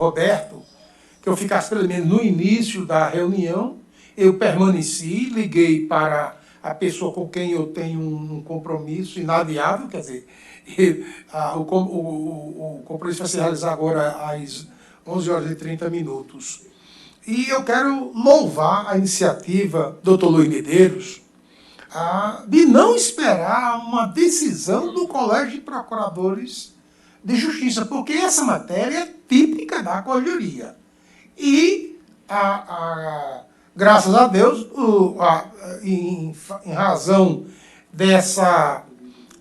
Roberto, que eu ficasse pelo menos no início da reunião. Eu permaneci, liguei para a pessoa com quem eu tenho um compromisso inadiável, quer dizer, o compromisso vai se realizar agora às 11h30. E eu quero louvar a iniciativa do Dr. Luiz Medeiros de não esperar uma decisão do Colégio de Procuradores de Justiça, porque essa matéria é típica da Corregedoria. E, graças a Deus, em razão dessa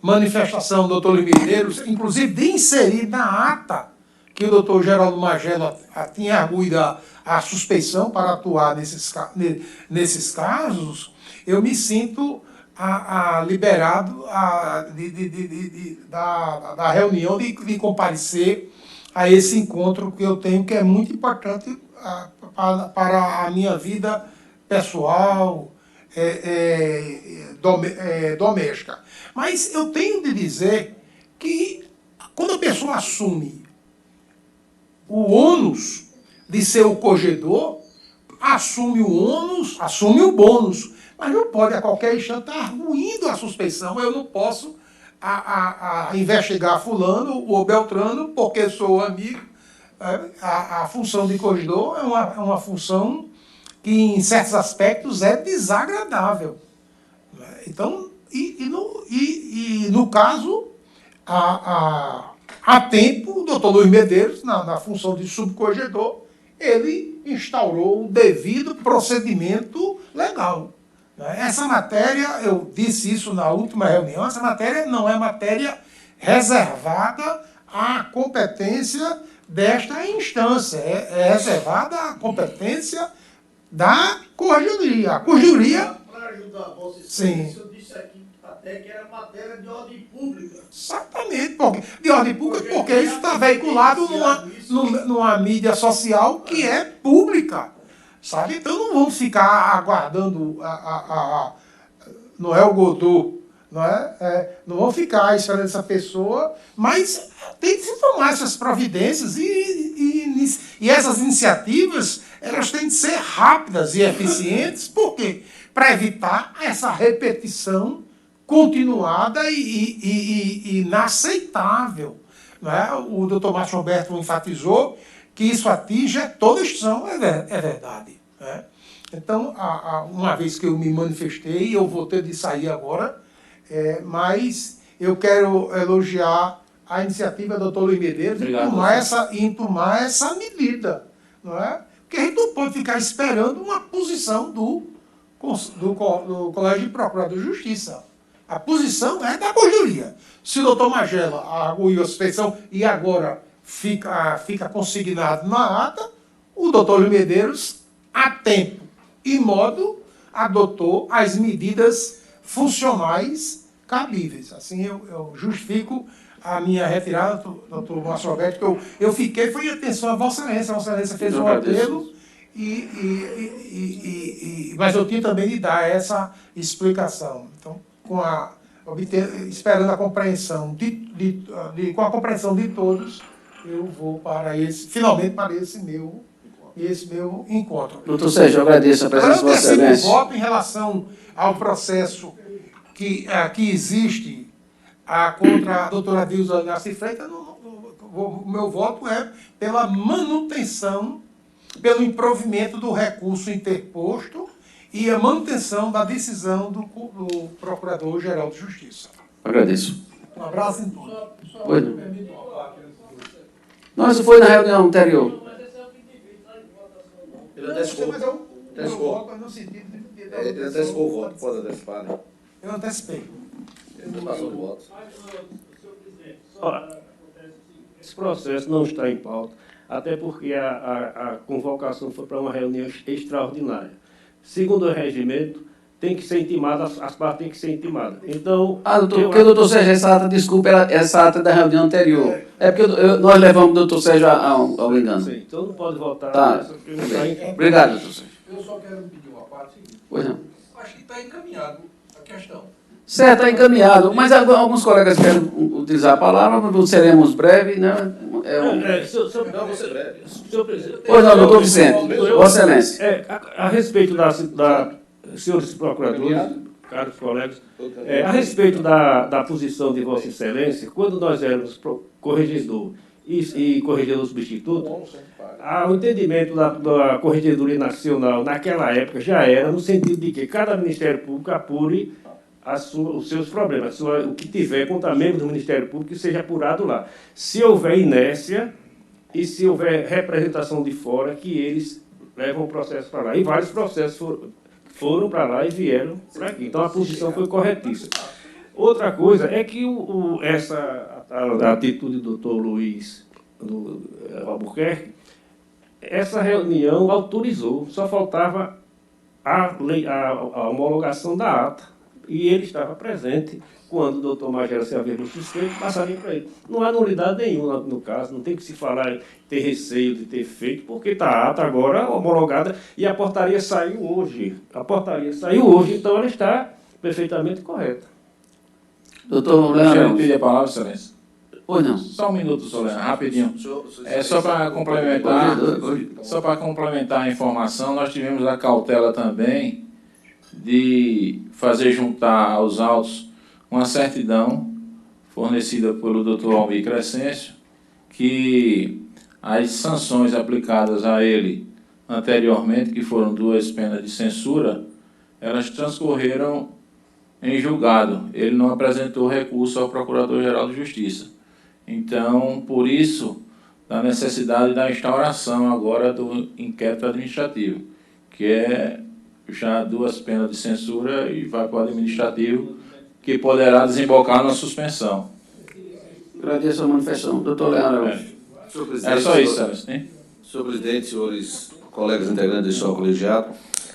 manifestação do doutor Luiz Medeiros, inclusive de inserir na ata que o doutor Geraldo Magela tinha arguído a suspeição para atuar nesses casos, eu me sinto liberado da reunião de comparecer a esse encontro que eu tenho, que é muito importante para a minha vida pessoal, doméstica. Mas eu tenho de dizer que quando a pessoa assume o ônus de ser o corregedor, assume o ônus, assume o bônus, mas não pode a qualquer instante estar arguindo a suspeição. Eu não posso investigar fulano ou Beltrano porque sou amigo. A função de corregedor é uma função que, em certos aspectos, é desagradável. Então, no caso, há tempo, o doutor Luiz Medeiros, na função de subcorregedor, ele instaurou o devido procedimento legal. Essa matéria, eu disse isso na última reunião, essa matéria não é matéria reservada à competência desta instância, é reservada à competência da Corregedoria. A Corregedoria... Para ajudar a Vossa Sim. Excelência, eu disse aqui até que era matéria de ordem pública. Exatamente, de ordem pública, porque isso está veiculado numa mídia social que é pública. Sabe? Então não vamos ficar aguardando Noel Godot, não vamos ficar esperando essa pessoa, mas tem que se tomar essas providências e essas iniciativas, elas têm de ser rápidas e eficientes. Por quê? Para evitar essa repetição continuada e inaceitável. O doutor Márcio Roberto enfatizou que isso atinge toda a instituição, é verdade. Então, uma vez que eu me manifestei, eu vou ter de sair agora, mas eu quero elogiar a iniciativa do doutor Luiz Medeiros em tomar essa medida. Porque a gente não pode ficar esperando uma posição do Colégio de Procuradores de Justiça. A posição é da Corregedoria. Se o doutor Magela arguiu a suspeição e agora fica consignado na ata, o doutor Luiz Medeiros, a tempo e modo, adotou as medidas funcionais cabíveis. Assim, eu justifico a minha retirada, doutor Márcio Roberto, que eu fiquei, foi em atenção a Vossa Excelência. A Vossa Excelência fez um apelo, mas eu tinha também de dar essa explicação. Então, esperando a compreensão com a compreensão de todos, eu vou finalmente para esse meu encontro. Doutor Sérgio, eu agradeço a presença de Vossa Excelência. Eu voto em relação ao processo que existe contra a doutora Dilza Garcia Freitas. O meu voto é pela manutenção, pelo improvimento do recurso interposto e a manutenção da decisão do Procurador-Geral de Justiça. Agradeço. Um abraço em todos. Não, isso foi na reunião anterior. Ele antecipou. Ele antecipou o voto, pode antecipar, né? Eu antecipei. Ele passou o voto. Esse processo não está em pauta, até porque a convocação foi para uma reunião extraordinária. Segundo o regimento, tem que ser intimada, as partes têm que ser intimadas. Então, porque o doutor Sérgio, essa ata da reunião anterior. É porque nós levamos o doutor Sérgio ao engano. Sim, então não pode votar. Tá. Obrigado, doutor Sérgio. Eu só quero pedir uma parte. Pois não. Acho que está encaminhado a questão. Certo, está encaminhado. Mas alguns colegas querem utilizar a palavra, mas seremos breves, né? Não, você breve. Senhor presidente. Pois não, doutor Vicente, Vossa Excelência. A respeito senhores procuradores, caros colegas, a respeito da posição de Vossa Excelência, quando nós éramos corregedor e corregedor substituto, o entendimento da Corregedoria Nacional naquela época já era no sentido de que cada Ministério Público apure os seus problemas, o que tiver contra membro do Ministério Público, que seja apurado lá. Se houver inércia e se houver representação de fora, que eles levam o processo para lá. E vários processos foram para lá e vieram para aqui. Então, a posição foi corretíssima. Outra coisa é que a atitude do doutor Luiz Albuquerque, essa reunião autorizou, só faltava a homologação da ata. E ele estava presente quando o doutor Magela se havia suspeito, passaria para ele. Não há nulidade nenhuma no caso, não tem que se falar, ter receio de ter feito, porque está a ata agora homologada e a portaria saiu hoje. Então ela está perfeitamente correta. Doutor Deixa eu Leandro. pedir a palavra, excelência. Pois não. Só um minuto, Solano, rapidinho. É só para complementar, a informação, nós tivemos a cautela também de fazer juntar aos autos uma certidão fornecida pelo Dr. Almir Crescêncio, que as sanções aplicadas a ele anteriormente, que foram 2 penas de censura, elas transcorreram em julgado. Ele não apresentou recurso ao Procurador-Geral de Justiça. Então, por isso, da necessidade da instauração agora do inquérito administrativo, que é já 2 penas de censura e vai para o administrativo, que poderá desembocar na suspensão. Agradeço a manifestação. Doutor Leandro. É só isso, Celso. Senhor presidente, senhores colegas integrantes deste colegiado,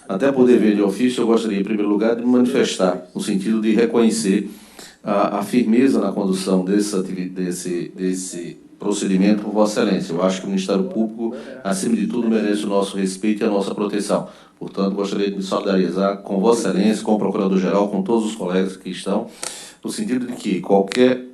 até por dever de ofício, eu gostaria, em primeiro lugar, de me manifestar no sentido de reconhecer a firmeza na condução desse procedimento por Vossa Excelência. Eu acho que o Ministério Público, acima de tudo, merece o nosso respeito e a nossa proteção. Portanto, gostaria de me solidarizar com Vossa Excelência, com o Procurador-Geral, com todos os colegas que estão, no sentido de que qualquer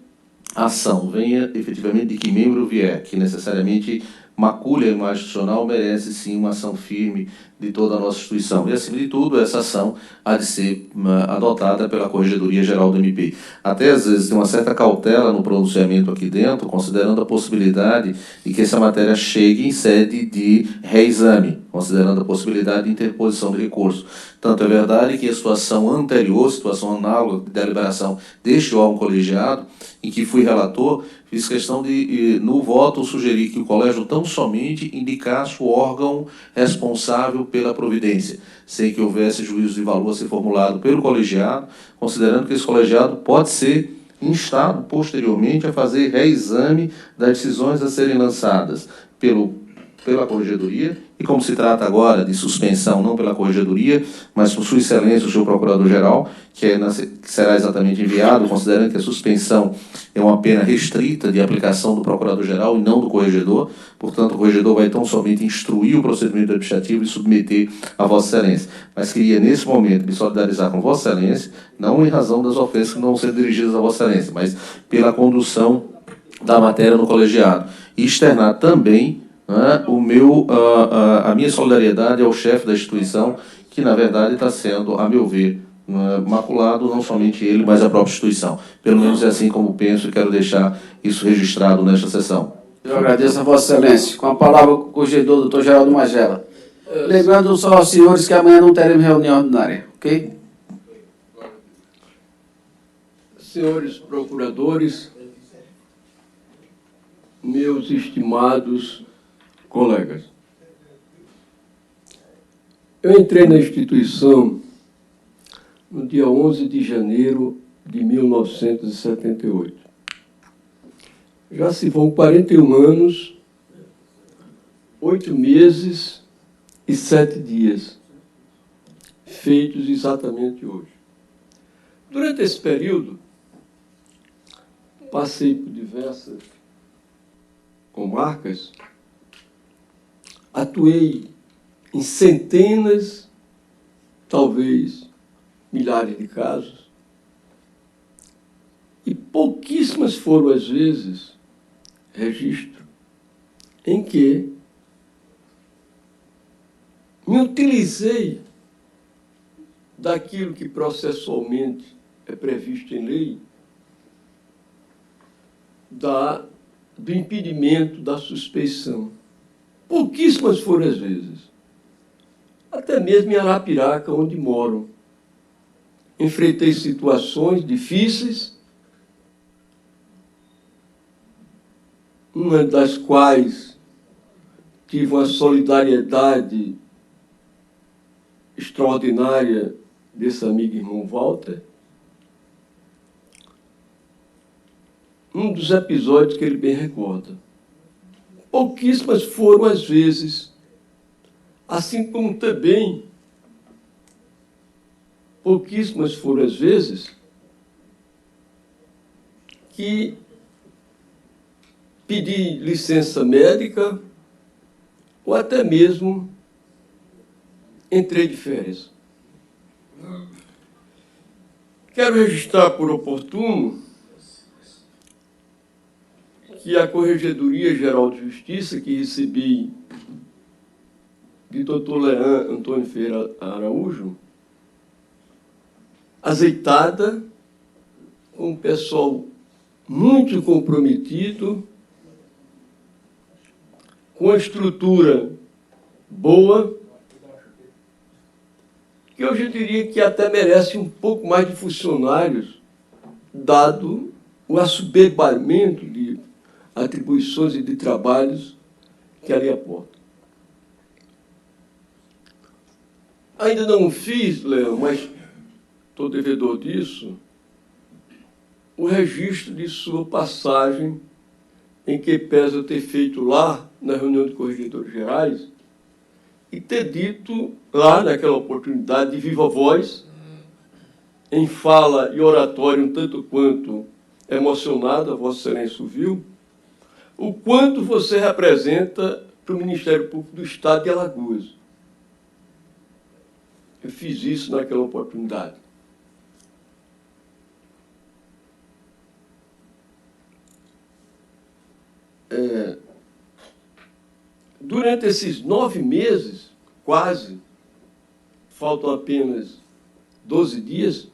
ação venha efetivamente de que membro vier, que necessariamente macule a imagem institucional, merece sim uma ação firme de toda a nossa instituição. E, acima de tudo, essa ação há de ser adotada pela Corregedoria Geral do MP. Até, às vezes, tem uma certa cautela no pronunciamento aqui dentro, considerando a possibilidade de que essa matéria chegue em sede de reexame, considerando a possibilidade de interposição de recurso. Tanto é verdade que a situação anterior, situação análoga de deliberação deste órgão colegiado, em que fui relator, fiz questão de, no voto, sugerir que o colégio tão somente indicasse o órgão responsável pela providência, sem que houvesse juízo de valor a ser formulado pelo colegiado, considerando que esse colegiado pode ser instado posteriormente a fazer reexame das decisões a serem lançadas pela Corregedoria, e como se trata agora de suspensão, não pela Corregedoria, mas por Sua Excelência, o seu Procurador-Geral, que será exatamente enviado, considerando que a suspensão é uma pena restrita de aplicação do Procurador-Geral e não do Corregedor, portanto, o Corregedor vai tão somente instruir o procedimento administrativo e submeter a Vossa Excelência. Mas queria, nesse momento, me solidarizar com Vossa Excelência, não em razão das ofensas que não são dirigidas a Vossa Excelência, mas pela condução da matéria no colegiado. E externar também a minha solidariedade ao chefe da instituição, que na verdade está sendo, a meu ver, maculado, não somente ele, mas a própria instituição. Pelo menos é assim como penso e quero deixar isso registrado nesta sessão. Eu agradeço a Vossa Excelência. Com a palavra, o corregedor, doutor Geraldo Magela. Lembrando só aos senhores que amanhã não teremos reunião ordinária, ok? Senhores procuradores, meus estimados colegas, eu entrei na instituição no dia 11 de janeiro de 1978. Já se vão 41 anos, 8 meses e 7 dias, feitos exatamente hoje. Durante esse período, passei por diversas comarcas, atuei em centenas, talvez milhares de casos, foram as vezes, registro, em que me utilizei daquilo que processualmente é previsto em lei, do impedimento da suspeição. Pouquíssimas foram as vezes. Até mesmo em Arapiraca, onde moro, enfrentei situações difíceis, uma das quais tive uma solidariedade extraordinária desse amigo irmão Walter. Um dos episódios que ele bem recorda. Pouquíssimas foram as vezes, assim como também pouquíssimas foram as vezes que pedi licença médica ou até mesmo entrei de férias. Quero registrar por oportuno que a Corregedoria Geral de Justiça, que recebi de Dr. Leandro Antônio Ferreira Araújo, azeitada, com um pessoal muito comprometido, com a estrutura boa, que hoje eu diria que até merece um pouco mais de funcionários, dado o assoberbamento de atribuições e de trabalhos que ali aportam. Ainda não fiz, Leão, mas estou devedor disso, o registro de sua passagem, em que pesa eu ter feito lá, na reunião de corregedores gerais, e ter dito lá, naquela oportunidade, de viva voz, em fala e oratório, um tanto quanto emocionada, Vossa Excelência ouviu, o quanto você representa para o Ministério Público do Estado de Alagoas. Eu fiz isso naquela oportunidade. Durante esses 9 meses, quase, faltam apenas 12 dias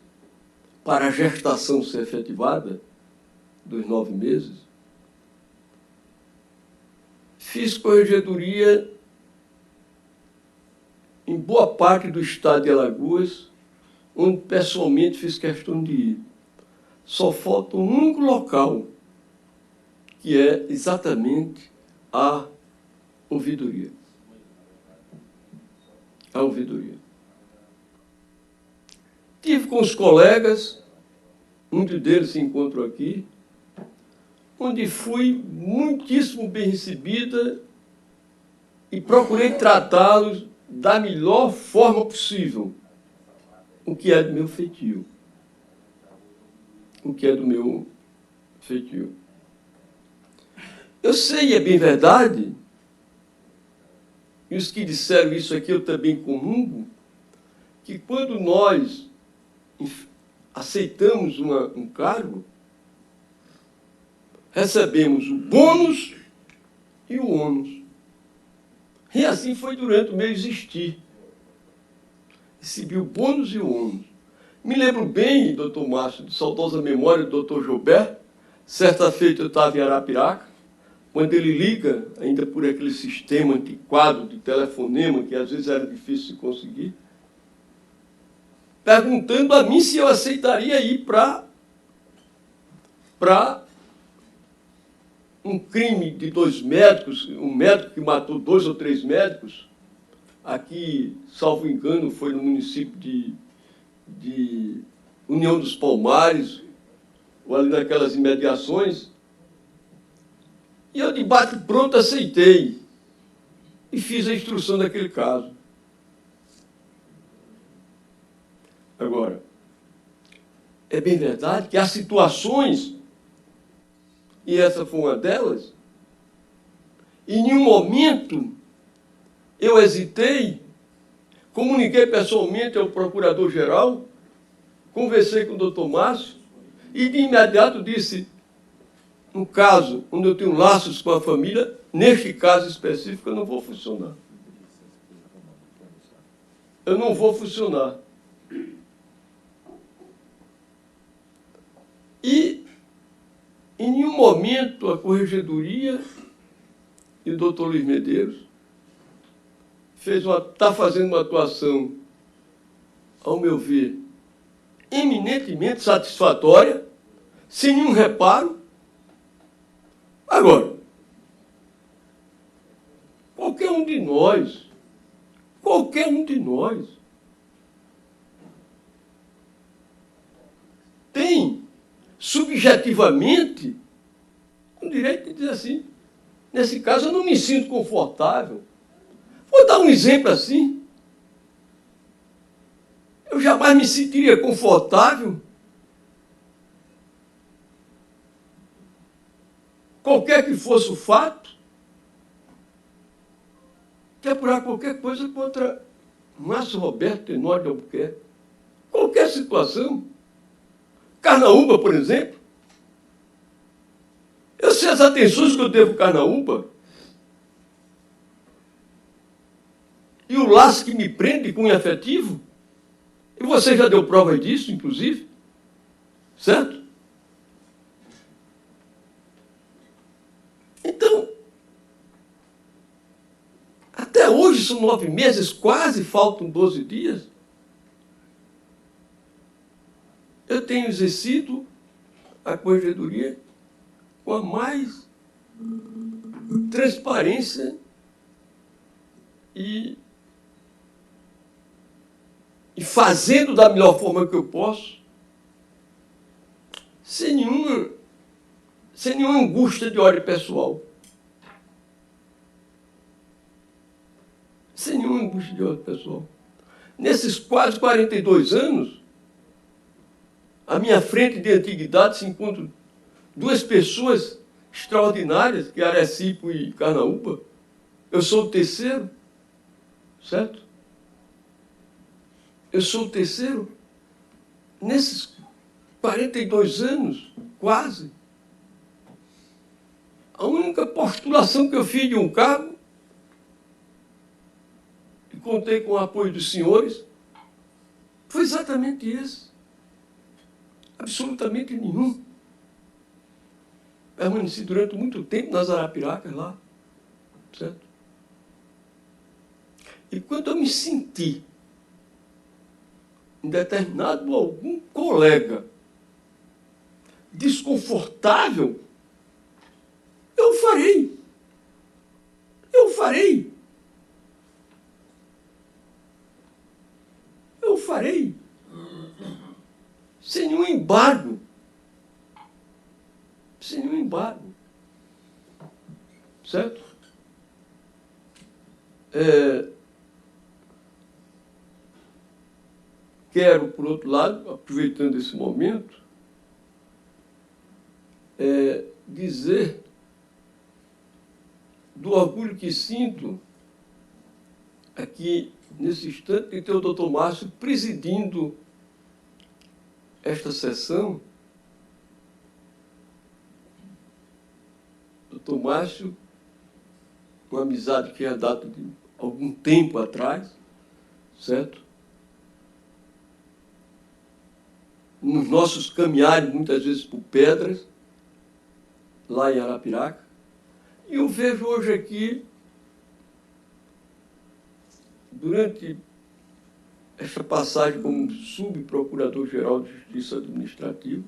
para a gestação ser efetivada, dos 9 meses, fiz corregedoria em boa parte do estado de Alagoas, onde pessoalmente fiz questão de ir. Só falta um único local, que é exatamente a ouvidoria. A ouvidoria. Tive com os colegas, muitos deles se encontram aqui, onde fui muitíssimo bem recebida e procurei tratá-los da melhor forma possível, o que é do meu feitio. O que é do meu feitio. Eu sei, é bem verdade, e os que disseram isso aqui eu também comungo, que quando nós aceitamos um cargo, recebemos o bônus e o ônus. E assim foi durante o meu existir. Recebi o bônus e o ônus. Me lembro bem, doutor Márcio, de saudosa memória do doutor Gilberto, certa feita eu estava em Arapiraca, quando ele liga, ainda por aquele sistema antiquado de telefonema, que às vezes era difícil de conseguir, perguntando a mim se eu aceitaria ir para um crime de 2 médicos, um médico que matou 2 ou 3 médicos, aqui, salvo engano, foi no município de União dos Palmares, ou ali naquelas imediações, e eu, de bate pronto, aceitei e fiz a instrução daquele caso. Agora, é bem verdade que há situações, e essa foi uma delas, em nenhum momento eu hesitei, comuniquei pessoalmente ao procurador-geral, conversei com o doutor Márcio, e de imediato disse, no caso, onde eu tenho laços com a família, neste caso específico, eu não vou funcionar. Eu não vou funcionar. E, em nenhum momento, a Corregedoria e o doutor Luiz Medeiros está fazendo uma atuação, ao meu ver, eminentemente satisfatória, sem nenhum reparo. Agora, qualquer um de nós, tem, subjetivamente, o direito de dizer assim, nesse caso eu não me sinto confortável. Vou dar um exemplo assim. Eu jamais me sentiria confortável, qualquer que fosse o fato, de apurar qualquer coisa contra Márcio Roberto Tenório de Albuquerque. Qualquer situação. Carnaúba, por exemplo. Eu sei as atenções que eu devo ao Carnaúba. E o laço que me prende com o afetivo. E você já deu prova disso, inclusive. Certo? Então, até hoje são 9 meses, quase faltam 12 dias. Eu tenho exercido a Corregedoria com a mais transparência e fazendo da melhor forma que eu posso, sem nenhuma angústia de ordem pessoal. Sem nenhuma angústia de ordem pessoal. Nesses quase 42 anos, à minha frente de antiguidade se encontram 2 pessoas extraordinárias, que é Arecibo e Carnaúba. Eu sou o terceiro, certo? Eu sou o terceiro. Nesses 42 anos, quase, a única postulação que eu fiz de um cargo, e contei com o apoio dos senhores, foi exatamente esse. Absolutamente nenhum. Permaneci durante muito tempo nas Arapiracas lá, certo? E quando eu me senti em determinado algum colega desconfortável, eu farei. Eu farei. Eu farei. Sem nenhum embargo. Sem nenhum embargo. Certo? Quero, por outro lado, aproveitando esse momento, dizer do orgulho que sinto aqui, nesse instante, de ter o doutor Márcio presidindo esta sessão. Doutor Márcio, uma amizade que é data de algum tempo atrás, certo? Nos nossos caminhares, muitas vezes por pedras, lá em Arapiraca. E eu vejo hoje aqui, durante esta passagem como subprocurador-geral de Justiça Administrativa,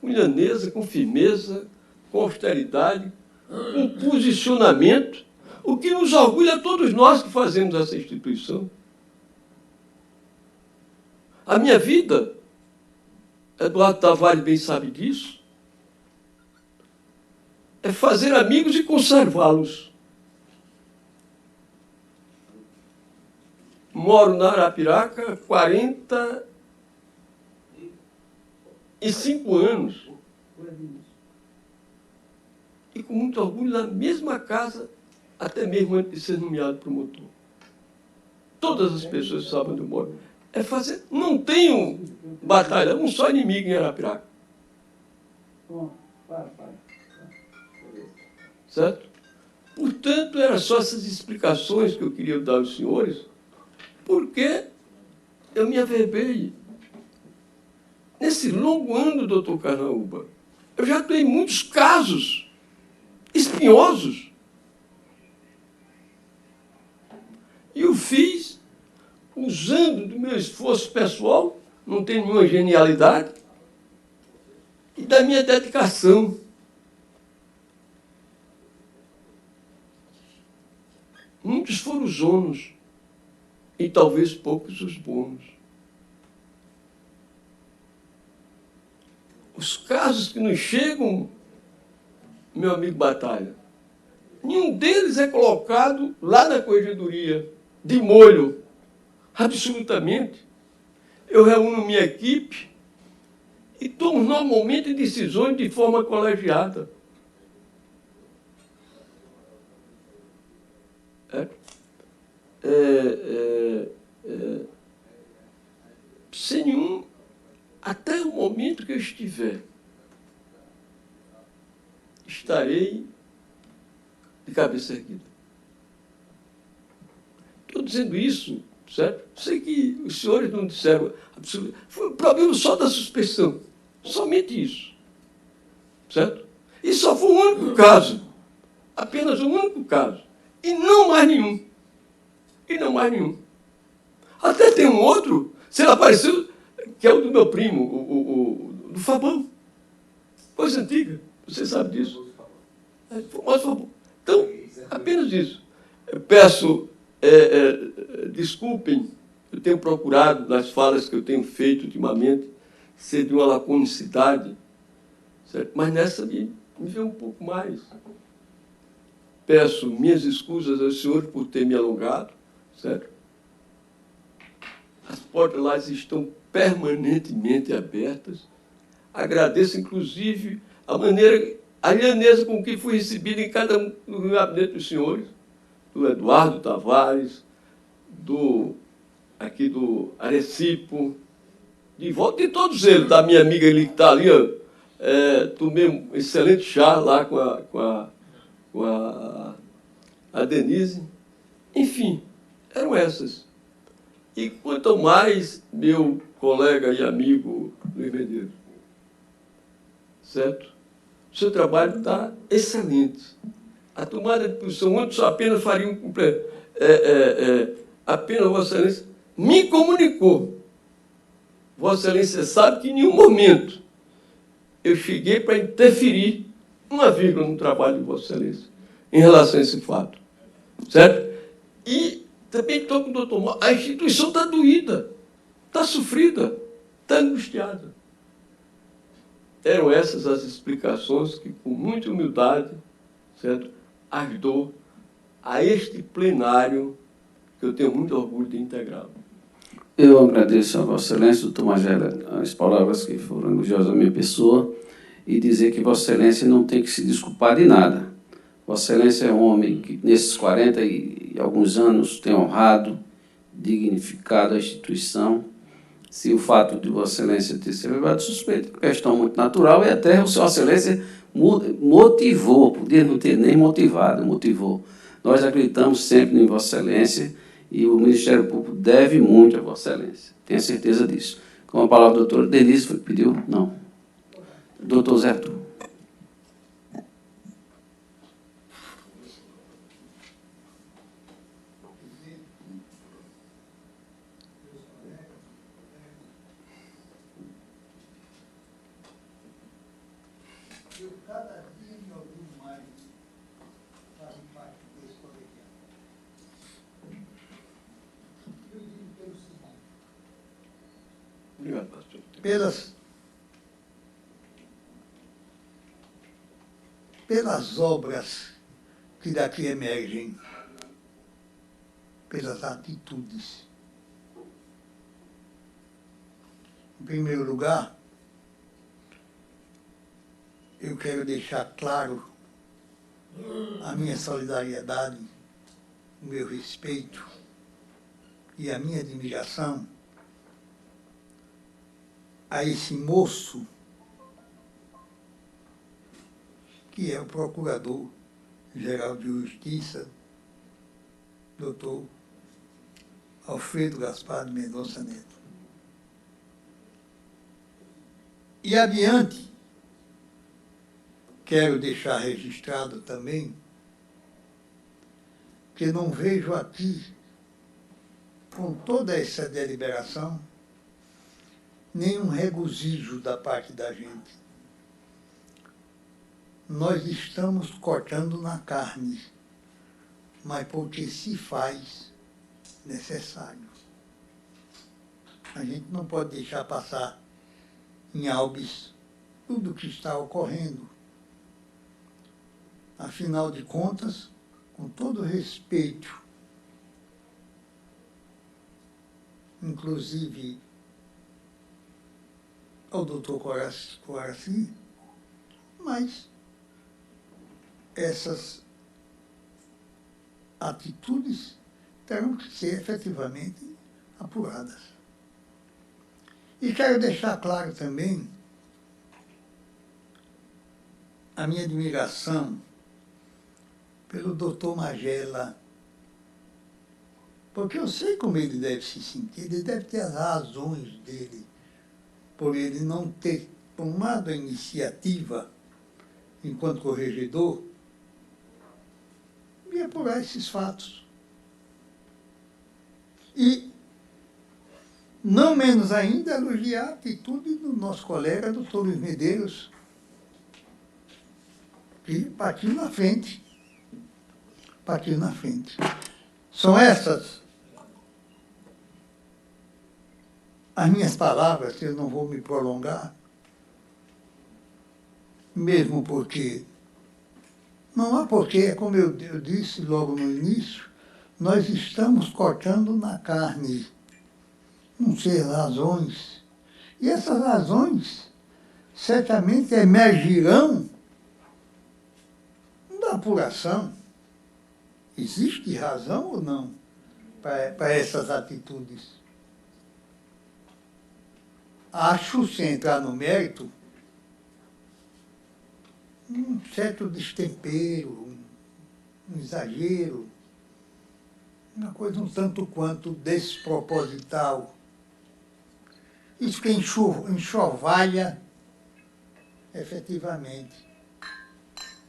com lhaneza, com firmeza, com austeridade, com posicionamento, o que nos orgulha a todos nós que fazemos essa instituição. A minha vida, Eduardo Tavares bem sabe disso, é fazer amigos e conservá-los. Moro na Arapiraca há 45 anos. E com muito orgulho, na mesma casa, até mesmo antes de ser nomeado promotor. Todas as pessoas sabem onde eu moro. É fazer... Não tenho batalha, um só inimigo em Arapiraca. Certo? Portanto, eram só essas explicações que eu queria dar aos senhores, porque eu me averbei. Nesse longo ano, doutor Carnaúba, eu já tenho muitos casos espinhosos. E eu fiz usando do meu esforço pessoal, não tem nenhuma genialidade, e da minha dedicação. Muitos foram os ônus, e talvez poucos os bônus. Os casos que nos chegam, meu amigo Batalha, nenhum deles é colocado lá na corregedoria, de molho, absolutamente. Eu reúno minha equipe e tomo normalmente decisões de forma colegiada. Sem nenhum, até o momento que eu estiver, estarei de cabeça erguida. Estou dizendo isso, certo? Sei que os senhores não disseram absolutamente. Foi o problema só da suspeição. Somente isso. Certo? E só foi um único caso. Apenas um único caso. E não mais nenhum. E não mais nenhum. Até tem um outro, se ele apareceu, que é o do meu primo, o do Fabão. Coisa antiga. Você sabe disso. Mas Fabão. Então, apenas isso. Eu peço, desculpem, eu tenho procurado, nas falas que eu tenho feito ultimamente, ser de uma laconicidade, certo? Mas nessa me veio um pouco mais. Peço minhas escusas ao senhor por ter me alongado, certo? As portas lá estão permanentemente abertas. Agradeço, inclusive, a lhaneza com que fui recebido em cada um do gabinete dos senhores, do Eduardo Tavares, aqui do Arecipo, de volta, e todos eles, da minha amiga ali que está ali, tomei um excelente chá lá com a Denise. Enfim, eram essas. E quanto mais meu colega e amigo Luiz Medeiros, certo? O seu trabalho está excelente. A tomada de posição, muitos apenas fariam apenas Vossa Excelência me comunicou. Vossa Excelência sabe que em nenhum momento eu cheguei para interferir uma vírgula no trabalho de Vossa Excelência em relação a esse fato. Certo? E também estou com o doutor Mauro. A instituição está doída, está sofrida, está angustiada. Eram essas as explicações que, com muita humildade, certo, ajudou a este plenário que eu tenho muito orgulho de integrá-lo. Eu agradeço a Vossa Excelência, doutor Magela, as palavras que foram elogiosas à minha pessoa, e dizer que Vossa Excelência não tem que se desculpar de nada. Vossa Excelência é um homem que, nesses 40 e alguns anos, tem honrado, dignificado a instituição. Se o fato de Vossa Excelência ter se levado suspeito, é uma questão muito natural, e até Vossa Excelência motivou, podia não ter nem motivado, motivou. Nós acreditamos sempre em Vossa Excelência, e o Ministério Público deve muito a Vossa Excelência. Tenho certeza disso. Com a palavra, doutor Denise, pediu? Não. Doutor Zé Arthur. Eu cada dia me orgulho mais fazer parte desse colegiado. Eu digo pelo seguinte. Obrigado, pastor. Pelas obras que daqui emergem, pelas atitudes. Em primeiro lugar, eu quero deixar claro a minha solidariedade, o meu respeito e a minha admiração a esse moço que é o Procurador-Geral de Justiça, doutor Alfredo Gaspar de Mendonça Neto. E adiante, quero deixar registrado também que não vejo aqui, com toda essa deliberação, nenhum regozijo da parte da gente. Nós estamos cortando na carne, mas porque se faz necessário. A gente não pode deixar passar em albis tudo o que está ocorrendo. Afinal de contas, com todo respeito, inclusive ao doutor Coraci, mas essas atitudes terão que ser efetivamente apuradas. E quero deixar claro também a minha admiração pelo doutor Magela, porque eu sei como ele deve se sentir, ele deve ter as razões dele por ele não ter tomado a iniciativa, enquanto corregedor, de apurar esses fatos. E, não menos ainda, elogiar a atitude do nosso colega, doutor Luiz Medeiros, que partiu na frente. Partiu na frente. São essas as minhas palavras, que eu não vou me prolongar, mesmo porque não há porquê, como eu disse logo no início, nós estamos cortando na carne, não sei razões. E essas razões certamente emergirão da apuração. Existe razão ou não para essas atitudes? Acho, sem entrar no mérito, um certo destempero, um exagero, uma coisa um tanto quanto desproposital. Isso que enxovalha efetivamente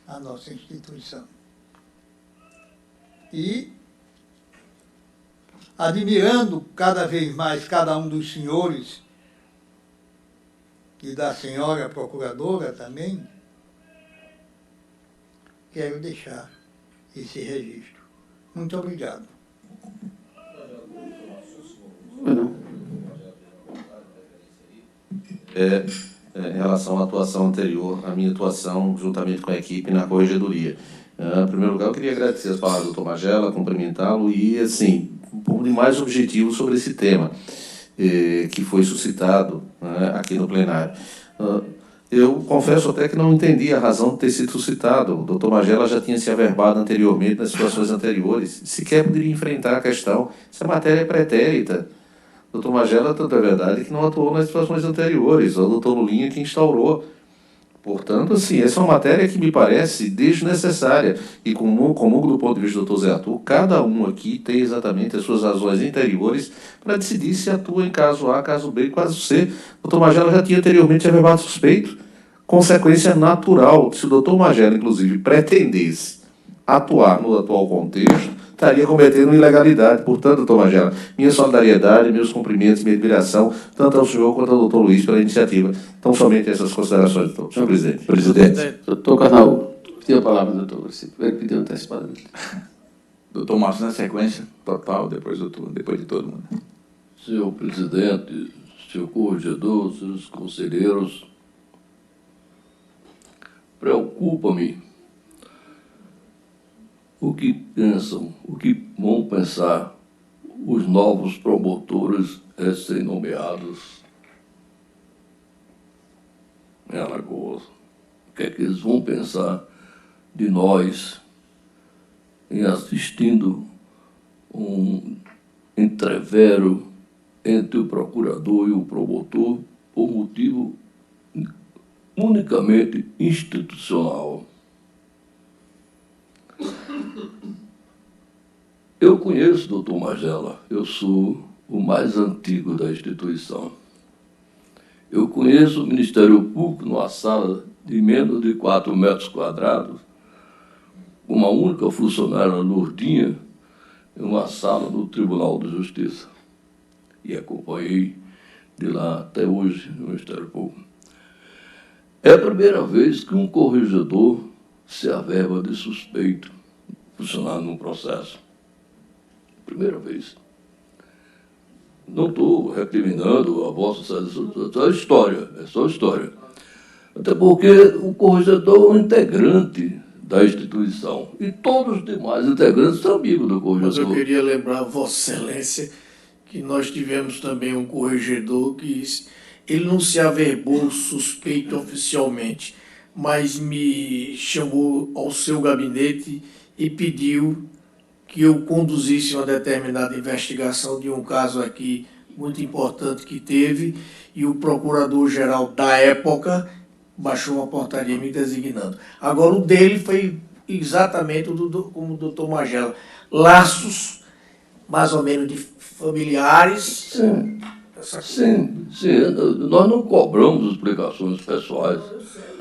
a nossa instituição. E, admirando cada vez mais cada um dos senhores, e da senhora procuradora também, quero deixar esse registro. Muito obrigado. Em relação à atuação anterior, a minha atuação juntamente com a equipe na corregedoria. Em primeiro lugar, eu queria agradecer as palavras do Dr. Magela, cumprimentá-lo e, assim, um pouco de mais objetivo sobre esse tema que foi suscitado aqui no plenário. Eu confesso até que não entendi a razão de ter sido suscitado. O Dr. Magela já tinha se averbado anteriormente nas situações anteriores, sequer poderia enfrentar a questão. Essa matéria é pretérita. O Dr. Magela, tanto é verdade, que não atuou nas situações anteriores, o Dr. Lulinha que instaurou. Portanto, assim, essa é uma matéria que me parece desnecessária. E comungo do ponto de vista do Dr. Zé Arthur, cada um aqui tem exatamente as suas razões interiores para decidir se atua em caso A, caso B e caso C. O Dr. Magela já tinha anteriormente averbado suspeito. Consequência natural, se o Dr. Magela, inclusive, pretendesse atuar no atual contexto, estaria cometendo ilegalidade. Portanto, doutor Magela, minha solidariedade, meus cumprimentos, minha admiração, tanto ao senhor quanto ao doutor Luiz pela iniciativa. Então, somente essas considerações, doutor. Senhor presidente. Presidente. Doutor Carnaúba, pediu a palavra, doutor. Você pediu antecipadamente. Doutor Márcio, na sequência, total, depois de todo mundo. Senhor presidente, senhor corregedor, senhores conselheiros, preocupa-me o que vão pensar os novos promotores recém-nomeados em Alagoas. O que é que eles vão pensar de nós em assistindo um entrevero entre o procurador e o promotor por motivo unicamente institucional? Eu conheço o doutor Magela, eu sou o mais antigo da instituição. Eu conheço o Ministério Público numa sala de menos de 4 metros quadrados, uma única funcionária, Lourdinha, em uma sala do Tribunal de Justiça. E acompanhei de lá até hoje no Ministério Público. É a primeira vez que um corregedor se averba de suspeito funcionando num processo. Primeira vez. Não estou recriminando a vossa história, é só história. Até porque o corregedor é um integrante da instituição. E todos os demais integrantes são amigos do corregedor. Mas eu queria lembrar, Vossa Excelência, que nós tivemos também um corregedor que ele não se averbou suspeito oficialmente, mas me chamou ao seu gabinete e pediu que eu conduzisse uma determinada investigação de um caso aqui muito importante que teve, e o procurador-geral da época baixou uma portaria me designando. Agora, o dele foi exatamente como o doutor Magela. Laços, mais ou menos, de familiares. Sim. Nós não cobramos explicações pessoais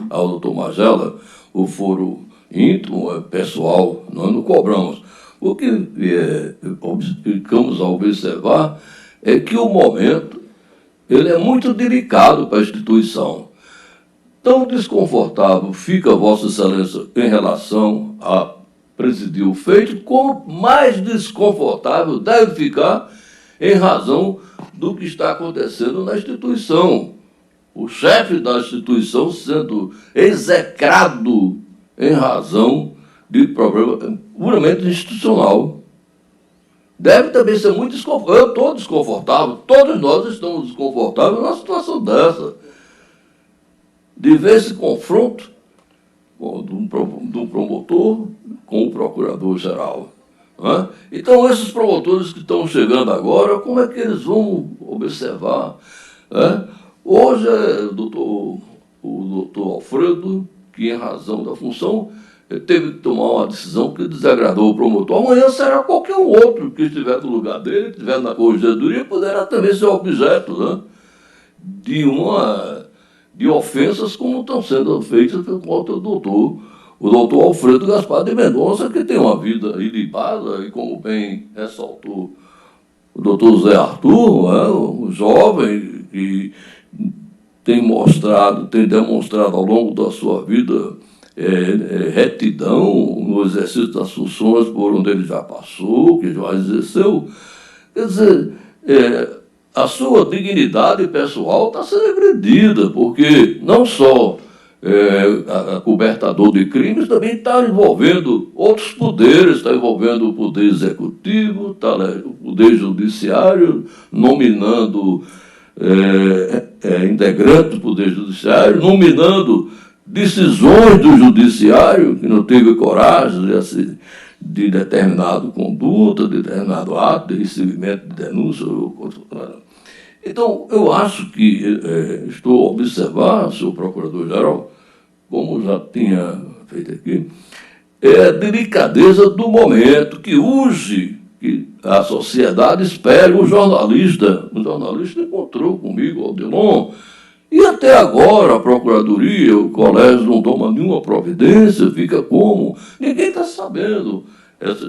ao doutor Magela, o foro íntimo, pessoal, nós não cobramos. O que ficamos a observar é que o momento ele é muito delicado para a instituição. Tão desconfortável fica Vossa Excelência em relação a presidir o feito, como mais desconfortável deve ficar em razão do que está acontecendo na instituição. O chefe da instituição sendo execrado em razão de problema puramente institucional. Deve também ser muito desconfortável. Eu estou desconfortável, todos nós estamos desconfortáveis numa situação dessa. De ver esse confronto de um promotor com o procurador-geral. Né? Então, esses promotores que estão chegando agora, como é que eles vão observar? Né? Hoje é o doutor Alfredo, que, em razão da função, teve que tomar uma decisão que desagradou o promotor. Amanhã será qualquer um outro que estiver no lugar dele, que estiver na corregedoria, poderá também ser objeto, né, de ofensas como estão sendo feitas contra o doutor Alfredo Gaspar de Mendonça, que tem uma vida ilibada, e como bem ressaltou o doutor Zé Arthur, né, um jovem que tem demonstrado ao longo da sua vida retidão no exercício das funções por onde ele já passou, que já exerceu. Quer dizer, a sua dignidade pessoal está sendo agredida, porque não só a cobertador de crimes, também está envolvendo outros poderes, está envolvendo o poder executivo, o poder judiciário, nominando integrantes do poder judiciário, nominando decisões do judiciário, que não teve coragem de determinado conduta, de determinado ato de recebimento de denúncia. Então, eu acho que estou a observar, senhor Procurador-Geral, como já tinha feito aqui, a delicadeza do momento que urge que a sociedade espere um jornalista. Um jornalista encontrou comigo, Aldelon, e até agora a Procuradoria, o colégio não toma nenhuma providência, fica como? Ninguém está sabendo.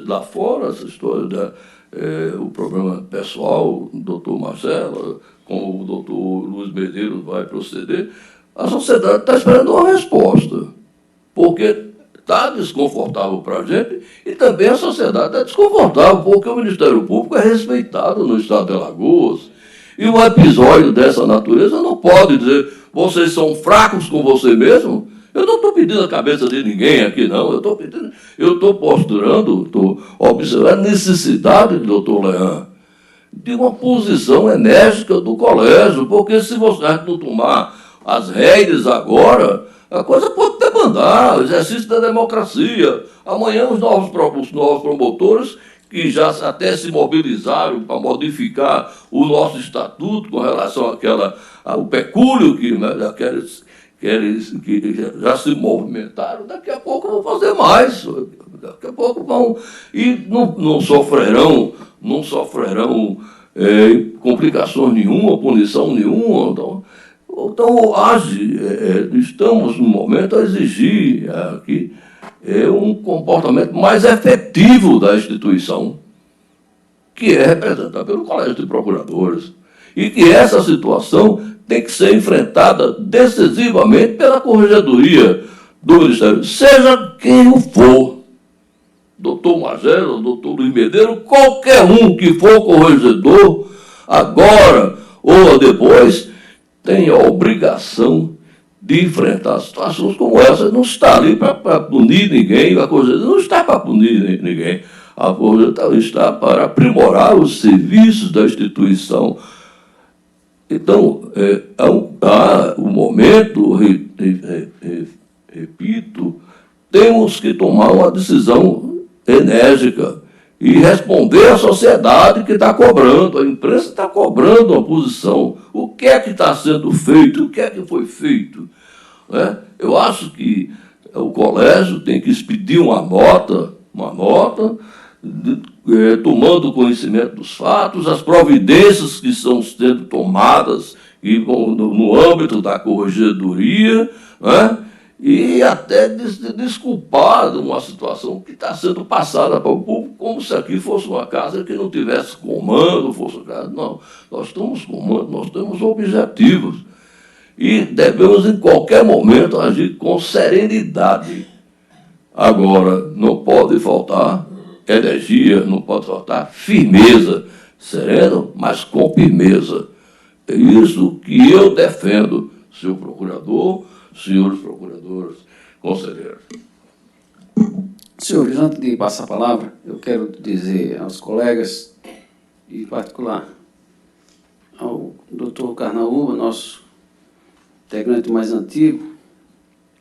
Lá fora, essa história o problema pessoal do doutor Marcelo, como o doutor Luiz Medeiros vai proceder, a sociedade está esperando uma resposta, porque está desconfortável para a gente e também a sociedade está desconfortável, porque o Ministério Público é respeitado no estado de Alagoas. E um episódio dessa natureza não pode dizer, vocês são fracos com você mesmo. Eu não estou pedindo a cabeça de ninguém aqui, não. Eu estou posturando, estou observando a necessidade do doutor Leão de uma posição enérgica do colégio, porque se você não tomar as rédeas agora, a coisa pode demandar o exercício da democracia. Amanhã os novos promotores, que já até se mobilizaram para modificar o nosso estatuto com relação ao pecúlio que já se movimentaram, daqui a pouco vão fazer mais, daqui a pouco vão, e não sofrerão complicações nenhuma, punição nenhuma. Então estamos no momento a exigir aqui um comportamento mais efetivo da instituição, que é representada pelo Colégio de Procuradores, e que essa situação tem que ser enfrentada decisivamente pela Corregedoria do Ministério, seja quem o for, doutor Magela, doutor Luiz Medeiros, qualquer um que for corregedor, agora ou depois, tem a obrigação de enfrentar situações como essa. Não está ali para punir ninguém, a Corregedoria não está para punir ninguém, a Corregedoria está para aprimorar os serviços da instituição. Então, o momento, repito, temos que tomar uma decisão enérgica e responder à sociedade que está cobrando, a imprensa está cobrando uma posição. O que é que está sendo feito? O que é que foi feito? Eu acho que o colégio tem que expedir uma nota, tomando conhecimento dos fatos, as providências que estão sendo tomadas no âmbito da corregedoria, e até desculpar uma situação que está sendo passada para o público como se aqui fosse uma casa que não tivesse comando, fosse uma casa. Não, nós temos comando, nós temos objetivos e devemos em qualquer momento agir com serenidade. Agora, não pode faltar energia, não pode faltar firmeza, sereno, mas com firmeza. É isso que eu defendo, senhor procurador, senhores procuradores, conselheiros. Senhores, antes de passar a palavra, eu quero dizer aos colegas, em particular ao doutor Carnaúba, nosso integrante mais antigo,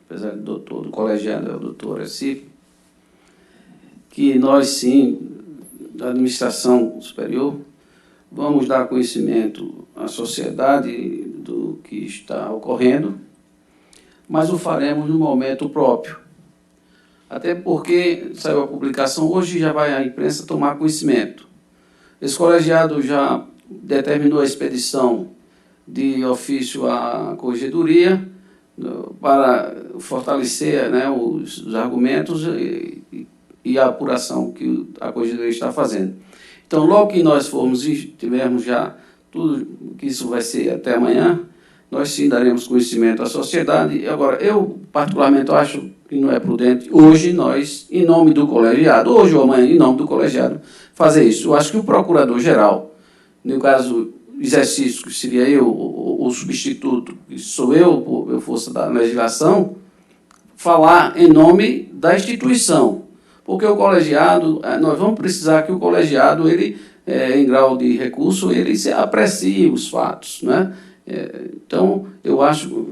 apesar de doutor do colegiado, é o doutor Recife, que nós, sim, da administração superior, vamos dar conhecimento à sociedade do que está ocorrendo, mas o faremos no momento próprio. Até porque saiu a publicação, hoje já vai a imprensa tomar conhecimento. Esse colegiado já determinou a expedição de ofício à corregedoria para fortalecer, né, os argumentos e a apuração que a corregedoria está fazendo. Então, logo que nós formos e tivermos já tudo, que isso vai ser até amanhã, nós sim daremos conhecimento à sociedade. Agora, eu particularmente acho que não é prudente hoje nós, em nome do colegiado, hoje ou amanhã, em nome do colegiado, fazer isso. Eu acho que o procurador-geral, no caso, exercício que seria eu, o substituto, que sou eu, por força da legislação, falar em nome da instituição. Porque o colegiado, nós vamos precisar que o colegiado, ele, em grau de recurso, ele se aprecie os fatos, né? Então, eu acho,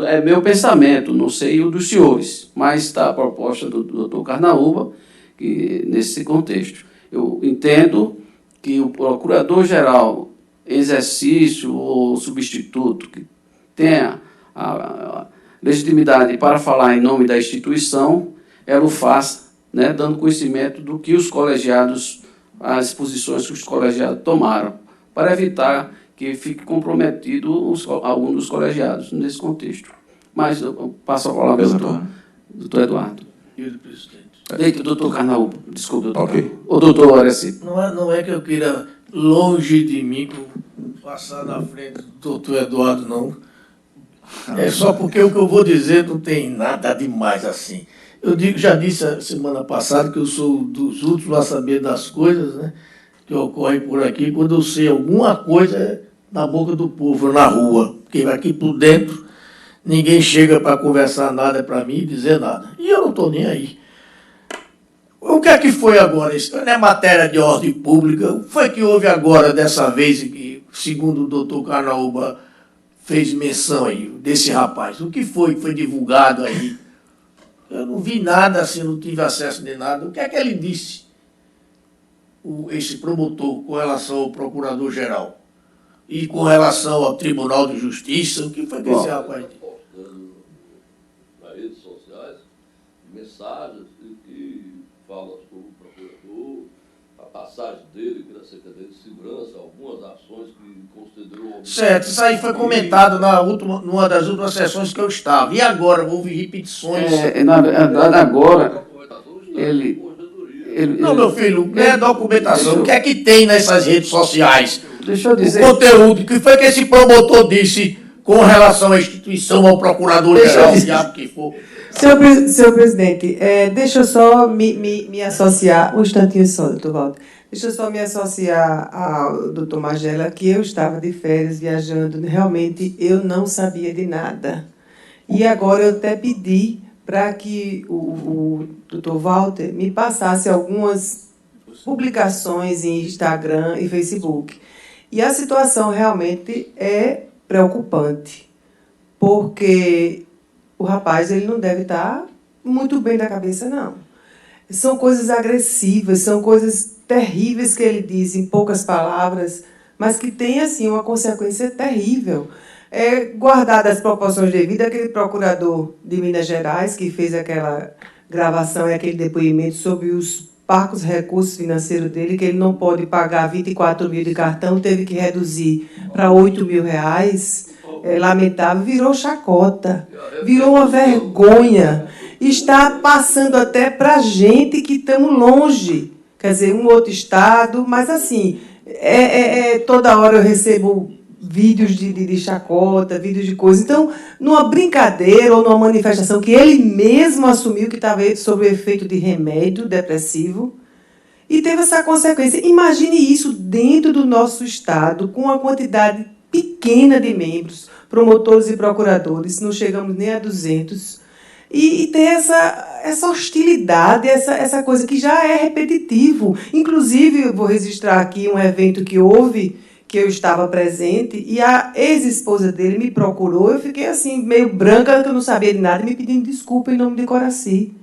é meu pensamento, não sei o dos senhores, mas está a proposta do doutor Carnaúba, que, nesse contexto. Eu entendo que o procurador-geral, exercício ou substituto, que tenha a legitimidade para falar em nome da instituição, ela o faça, né, dando conhecimento do que os colegiados, as posições que os colegiados tomaram, para evitar que fique comprometido algum dos colegiados nesse contexto. Mas eu passo a palavra ao doutor Eduardo. Eita, doutor Carnaúba, desculpa, doutor. Ok. O doutor Areci. Não é que eu queira, longe de mim, passar na frente do doutor Eduardo, não. É só porque o que eu vou dizer não tem nada demais assim. Já disse a semana passada que eu sou dos últimos a saber das coisas, né, que ocorrem por aqui, quando eu sei alguma coisa na boca do povo, na rua. Porque aqui por dentro ninguém chega para conversar nada para mim e dizer nada. E eu não estou nem aí. O que é que foi agora? Isso não é matéria de ordem pública. O que foi que houve agora, dessa vez, que, segundo o doutor Carnaúba fez menção aí, desse rapaz? O que foi que foi divulgado aí? Eu não vi nada assim, não tive acesso nem nada. O que é que ele disse, esse promotor, com relação ao procurador-geral? E com relação ao Tribunal de Justiça? O que foi que esse rapaz disse? mensagens que falam sobre o procurador, a passagem dele pela Secretaria de Segurança, algumas ações que considerou... Certo, isso aí foi comentado numa das últimas sessões que eu estava. E agora? Houve repetições. Na verdade, agora, ele... Não, meu filho, é documentação. O que é que tem nessas redes sociais? Deixa eu dizer... O conteúdo, o que foi que esse promotor disse com relação à instituição, ao procurador-geral, diabo que for. Senhor presidente, deixa eu só me associar, um instantinho só, doutor Walter, deixa eu só me associar ao doutor Magela, que eu estava de férias viajando, realmente eu não sabia de nada. E agora eu até pedi para que o doutor Walter me passasse algumas publicações em Instagram e Facebook. E a situação realmente é preocupante, porque o rapaz ele não deve estar muito bem da cabeça, não. São coisas agressivas, são coisas terríveis que ele diz em poucas palavras, mas que tem assim, uma consequência terrível. Guardadas as proporções devidas, aquele procurador de Minas Gerais, que fez aquela gravação e aquele depoimento sobre os parcos recursos financeiros dele, que ele não pode pagar 24 mil de cartão, teve que reduzir para 8 mil reais. Lamentável, virou chacota, virou uma vergonha. Está passando até para a gente que estamos longe, quer dizer, um outro estado, mas assim, toda hora eu recebo vídeos de chacota, vídeos de coisa. Então, numa brincadeira ou numa manifestação que ele mesmo assumiu que estava sob o efeito de remédio depressivo, e teve essa consequência. Imagine isso dentro do nosso estado, com uma quantidade pequena de membros, promotores e procuradores, não chegamos nem a 200, e ter essa hostilidade, essa coisa que já é repetitivo. Inclusive, eu vou registrar aqui um evento que houve, que eu estava presente, e a ex-esposa dele me procurou, eu fiquei assim, meio branca, que eu não sabia de nada, me pedindo desculpa em nome de Coraci.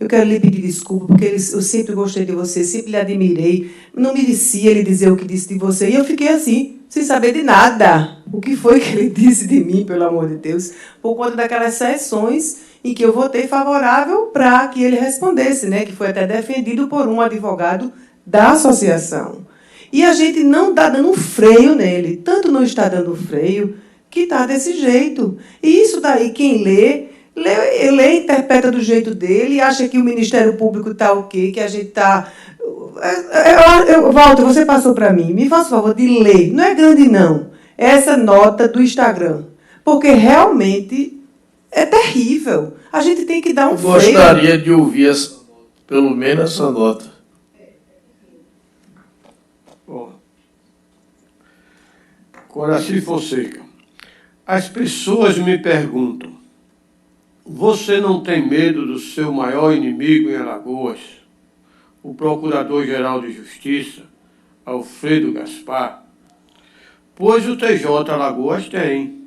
Eu quero lhe pedir desculpa, porque eu sempre gostei de você, sempre lhe admirei, não merecia ele dizer o que disse de você, e eu fiquei assim, sem saber de nada. O que foi que ele disse de mim, pelo amor de Deus, por conta daquelas sessões em que eu votei favorável para que ele respondesse, né, que foi até defendido por um advogado da associação. E a gente não está dando freio nele, tanto não está dando freio, que está desse jeito. E isso daí, quem lê, interpreta do jeito dele, acha que o Ministério Público está o quê, que a gente está... Walter, você passou para mim, me faça o favor de ler, não é grande não, essa nota do Instagram, porque realmente é terrível. A gente tem que dar um freio. Gostaria de ouvir pelo menos essa nota. Coraci Fonseca, as pessoas me perguntam, você não tem medo do seu maior inimigo em Alagoas, o Procurador-Geral de Justiça, Alfredo Gaspar? Pois o TJ Alagoas tem.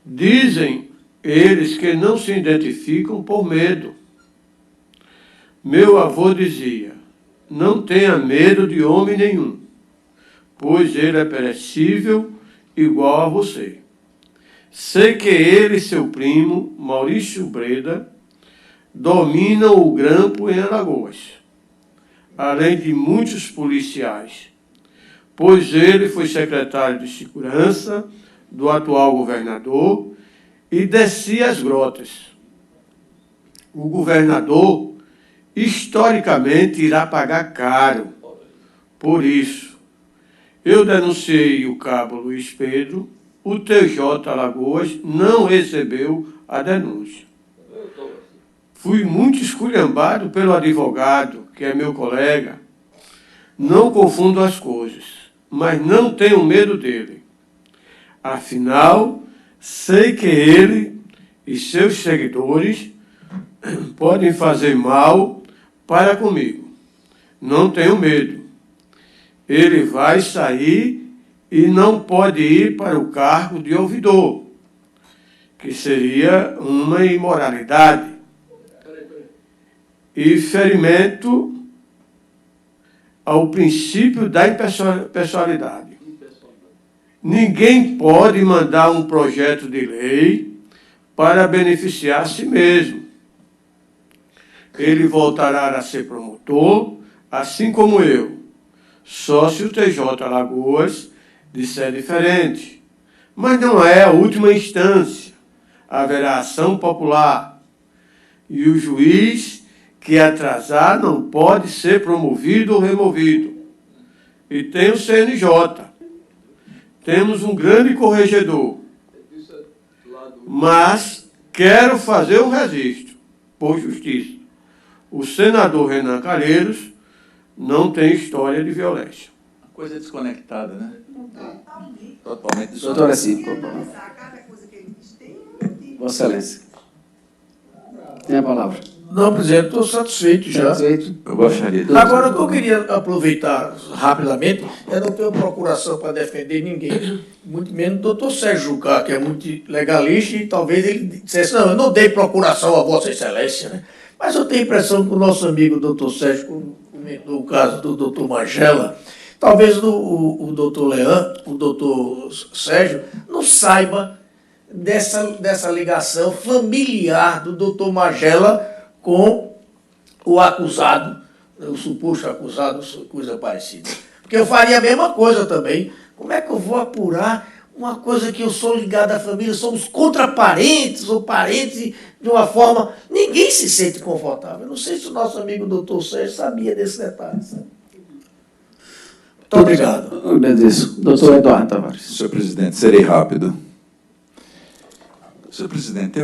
Dizem eles que não se identificam por medo. Meu avô dizia, não tenha medo de homem nenhum, pois ele é perecível igual a você. Sei que ele e seu primo, Maurício Breda, dominam o grampo em Alagoas, além de muitos policiais, pois ele foi secretário de segurança do atual governador e descia as grotas. O governador, historicamente, irá pagar caro por isso. Eu denunciei o cabo Luiz Pedro, o TJ Alagoas não recebeu a denúncia. Fui muito esculhambado pelo advogado, que é meu colega. Não confundo as coisas, mas não tenho medo dele. Afinal, sei que ele e seus seguidores podem fazer mal para comigo. Não tenho medo. Ele vai sair e não pode ir para o cargo de ouvidor, que seria uma imoralidade e ferimento ao princípio da impessoalidade. Ninguém pode mandar um projeto de lei para beneficiar a si mesmo. ele voltará a ser promotor, assim como eu, só se o TJ Alagoas disser diferente. Mas não é a última instância. Haverá ação popular. E o juiz que atrasar não pode ser promovido ou removido. E tem o CNJ. Temos um grande corregedor. Mas quero fazer um registro, por justiça. O senador Renan Calheiros não tem história de violência. Coisa desconectada, né? Totalmente desconectada. Doutora Cid, Vossa Excelência. Tem a palavra. Não, presidente, estou satisfeito já. Satisfeito? Eu gostaria. Agora, o que eu queria aproveitar rapidamente, eu não tenho procuração para defender ninguém, muito menos o doutor Sérgio Jucá, que é muito legalista, e talvez ele dissesse, não, eu não dei procuração a Vossa Excelência, né? Mas eu tenho a impressão que o nosso amigo doutor Sérgio comentou o caso do doutor Magela, talvez o doutor Leandro, o doutor Sérgio, não saiba dessa ligação familiar do doutor Magela com o acusado, o suposto acusado, coisa parecida. Porque eu faria a mesma coisa também. Como é que eu vou apurar uma coisa que eu sou ligado à família, somos contraparentes ou parentes de uma forma... Ninguém se sente confortável. Eu não sei se o nosso amigo doutor Sérgio sabia desse detalhe. Sabe? Muito obrigado. Eu agradeço. Doutor Eduardo Tavares. Senhor presidente, serei rápido. Senhor presidente,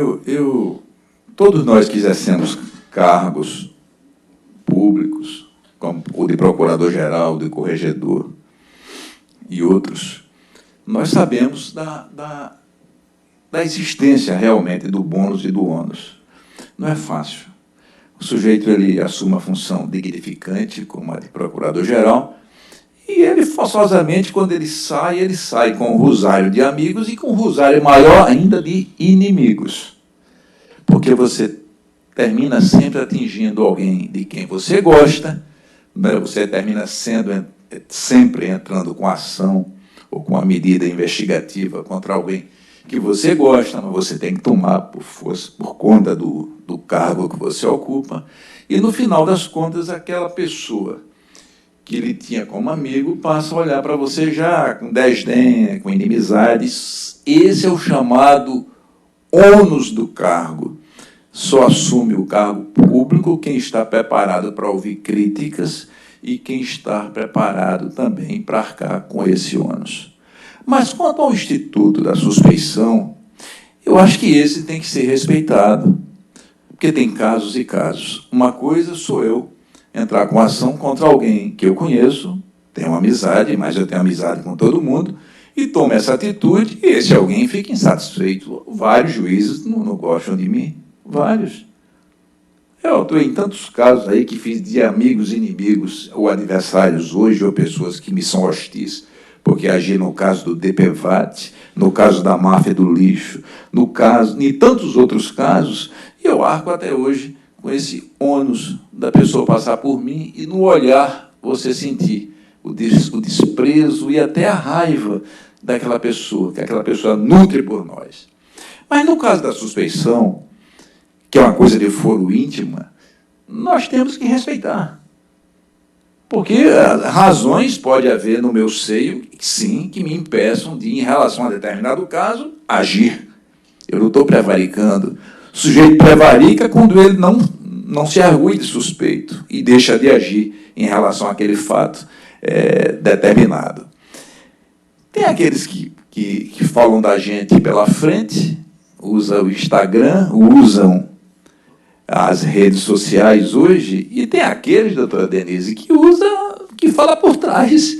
todos nós que exercemos cargos públicos, como o de procurador-geral, de corregedor e outros, nós sabemos da existência realmente do bônus e do ônus. Não é fácil. O sujeito ele assume uma função dignificante, como a de procurador-geral, e ele, forçosamente, quando ele sai com um rosário de amigos e com um rosário maior ainda de inimigos. Porque você termina sempre atingindo alguém de quem você gosta, né? Você termina sempre entrando com ação ou com uma medida investigativa contra alguém que você gosta, mas você tem que tomar por força, por conta do cargo que você ocupa. E, no final das contas, aquela pessoa que ele tinha como amigo passa a olhar para você já com desdém, com inimizades. Esse é o chamado ônus do cargo. Só assume o cargo público quem está preparado para ouvir críticas e quem está preparado também para arcar com esse ônus. Mas, quanto ao instituto da suspeição, eu acho que esse tem que ser respeitado, porque tem casos e casos. Uma coisa sou eu entrar com ação contra alguém que eu conheço, tenho uma amizade, mas eu tenho amizade com todo mundo, e tomo essa atitude, e esse alguém fica insatisfeito. Vários juízes não gostam de mim. Vários. Eu estou em tantos casos aí que fiz de amigos, inimigos, ou adversários hoje, ou pessoas que me são hostis, porque agi no caso do DPVAT, no caso da máfia do lixo, no caso, em tantos outros casos, e eu arco até hoje com esse ônus da pessoa passar por mim e no olhar você sentir o desprezo e até a raiva daquela pessoa, que aquela pessoa nutre por nós. Mas no caso da suspeição, que é uma coisa de foro íntima, nós temos que respeitar. Porque razões pode haver no meu seio, sim, que me impeçam de, em relação a determinado caso, agir. Eu não estou prevaricando. O sujeito prevarica quando ele não se argui de suspeito e deixa de agir em relação àquele fato determinado. Tem aqueles que falam da gente pela frente, usam o Instagram, usam as redes sociais hoje, e tem aqueles, doutora Denise, que fala por trás.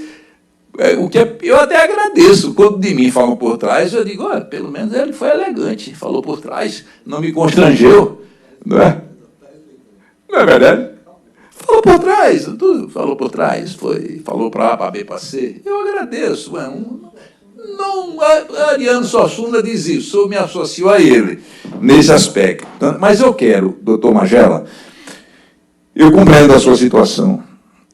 Eu até agradeço. Quando de mim falam por trás, eu digo, olha, pelo menos ele foi elegante, falou por trás, não me constrangeu. Não é? Não é verdade? Falou por trás, tudo falou por trás, falou para A, para B, para C. Eu agradeço. Ariano Suassuna diz isso, eu me associo a ele nesse aspecto. Mas eu quero, doutor Magela, eu compreendo a sua situação.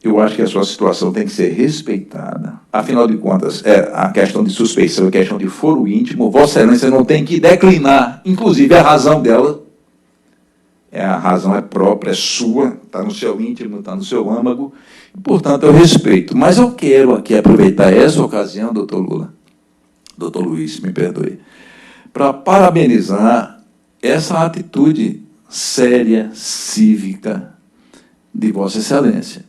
Eu acho que a sua situação tem que ser respeitada. Afinal de contas, a questão de suspeição, a questão de foro íntimo, Vossa Excelência não tem que declinar, inclusive, a razão dela. A razão é própria, é sua, está no seu íntimo, está no seu âmago, e, portanto, eu respeito. Mas eu quero aqui aproveitar essa ocasião, doutor Lula, doutor Luiz, me perdoe, para parabenizar essa atitude séria, cívica de Vossa Excelência,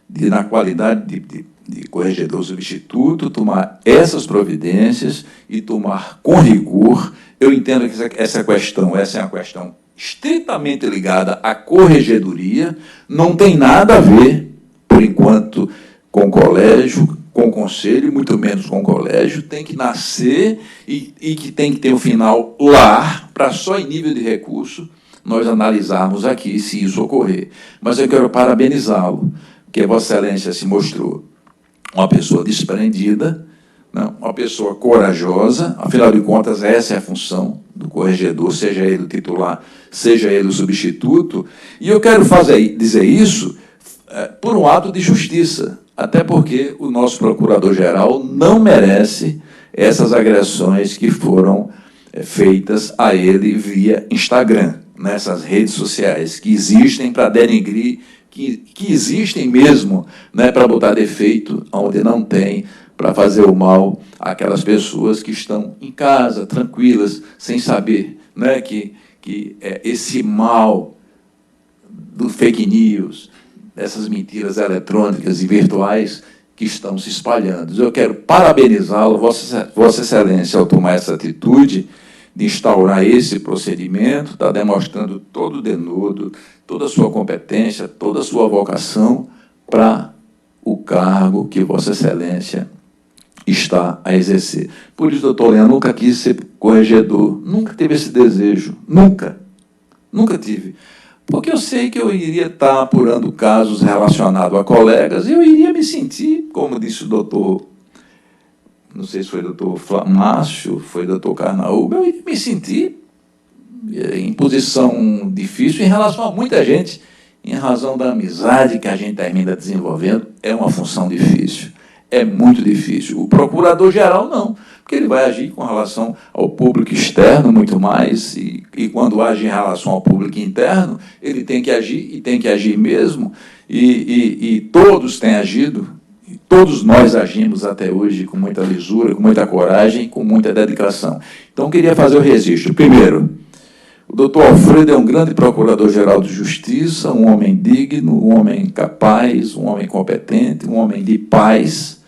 de, na qualidade de corregedor substituto, tomar essas providências e tomar com rigor. Eu entendo que essa é uma questão estritamente ligada à corregedoria, não tem nada a ver, por enquanto, com colégio, com conselho, muito menos com colégio, tem que nascer e que tem que ter um final lá, para só em nível de recurso nós analisarmos aqui se isso ocorrer. Mas eu quero parabenizá-lo, porque Vossa Excelência se mostrou uma pessoa desprendida, não, uma pessoa corajosa, afinal de contas, essa é a função do corregedor, seja ele o titular, seja ele o substituto, e eu quero dizer isso por um ato de justiça, até porque o nosso procurador-geral não merece essas agressões que foram feitas a ele via Instagram, nessas redes sociais, que existem para denegrir, que existem mesmo, né, para botar defeito onde não tem, para fazer o mal àquelas pessoas que estão em casa, tranquilas, sem saber, né, que esse mal do fake news, dessas mentiras eletrônicas e virtuais que estão se espalhando. Eu quero parabenizá-lo, Vossa Excelência, ao tomar essa atitude de instaurar esse procedimento, está demonstrando todo o denodo, toda a sua competência, toda a sua vocação para o cargo que Vossa Excelência está a exercer. Por isso, doutor Leandro, nunca quis ser corregedor, nunca teve esse desejo, nunca tive. Porque eu sei que eu iria estar apurando casos relacionados a colegas e eu iria me sentir, como disse o doutor, não sei se foi o doutor Márcio, foi o doutor Carnaúba, eu iria me sentir em posição difícil em relação a muita gente, em razão da amizade que a gente termina desenvolvendo, é uma função difícil. É muito difícil. O procurador-geral não, porque ele vai agir com relação ao público externo muito mais, e quando age em relação ao público interno, ele tem que agir, e tem que agir mesmo, e todos têm agido, e todos nós agimos até hoje com muita lisura, com muita coragem, com muita dedicação. Então, queria fazer o registro. Primeiro, o doutor Alfredo é um grande procurador-geral de justiça, um homem digno, um homem capaz, um homem competente, um homem de paz,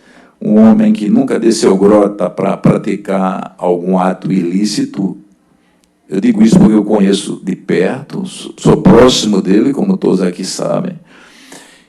um homem que nunca desceu grota para praticar algum ato ilícito. Eu digo isso porque eu conheço de perto, sou próximo dele, como todos aqui sabem.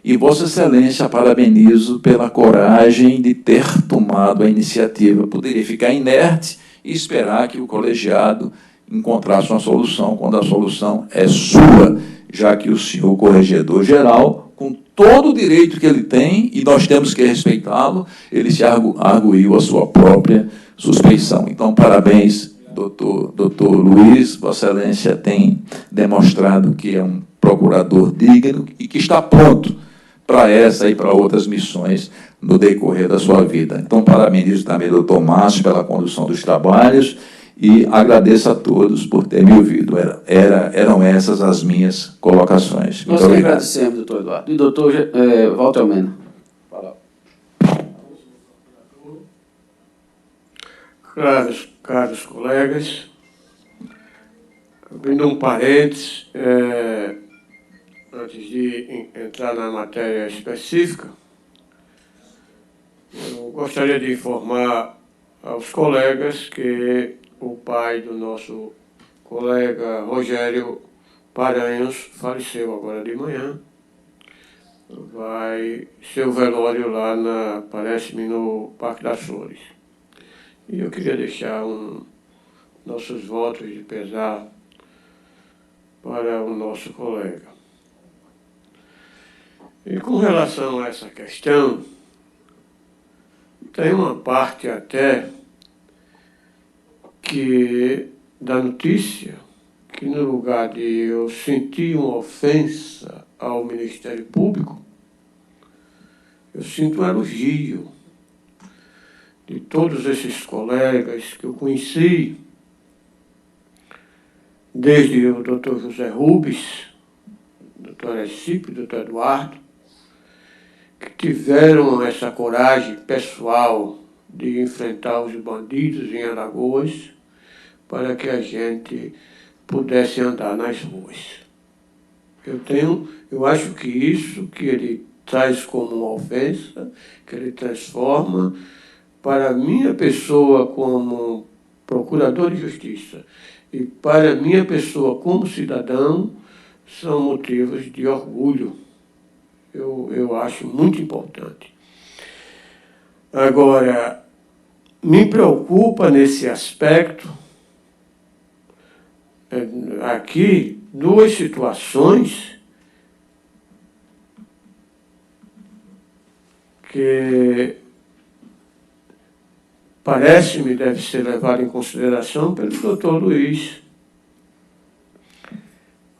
E Vossa Excelência, parabenizo pela coragem de ter tomado a iniciativa. Poderia ficar inerte e esperar que o colegiado encontrasse uma solução, quando a solução é sua, já que o senhor corregedor-geral, com todo o direito que ele tem, e nós temos que respeitá-lo, ele se arguiu a sua própria suspeição. Então, parabéns, doutor Luiz, Vossa Excelência tem demonstrado que é um procurador digno e que está pronto para essa e para outras missões no decorrer da sua vida. Então, parabenizo também o doutor Márcio pela condução dos trabalhos, e agradeço a todos por terem me ouvido. Eram essas as minhas colocações. Nós que agradecemos, doutor Eduardo. E doutor Walter Mena. Caros colegas, abrindo um parênteses, antes de entrar na matéria específica, eu gostaria de informar aos colegas que o pai do nosso colega Rogério Paranhos faleceu agora de manhã. Vai ser o velório lá, parece-me, no Parque das Flores. E eu queria deixar nossos votos de pesar para o nosso colega. E com relação a essa questão, tem uma parte até da notícia que, no lugar de eu sentir uma ofensa ao Ministério Público, eu sinto um elogio de todos esses colegas que eu conheci desde o doutor José Rubens, doutor Recife, doutor Eduardo, que tiveram essa coragem pessoal de enfrentar os bandidos em Alagoas para que a gente pudesse andar nas ruas. Eu acho que isso que ele traz como uma ofensa, que ele transforma para a minha pessoa como procurador de justiça e para a minha pessoa como cidadão, são motivos de orgulho. Eu acho muito importante. Agora, me preocupa nesse aspecto, aqui, duas situações que parece-me deve ser levado em consideração pelo doutor Luiz.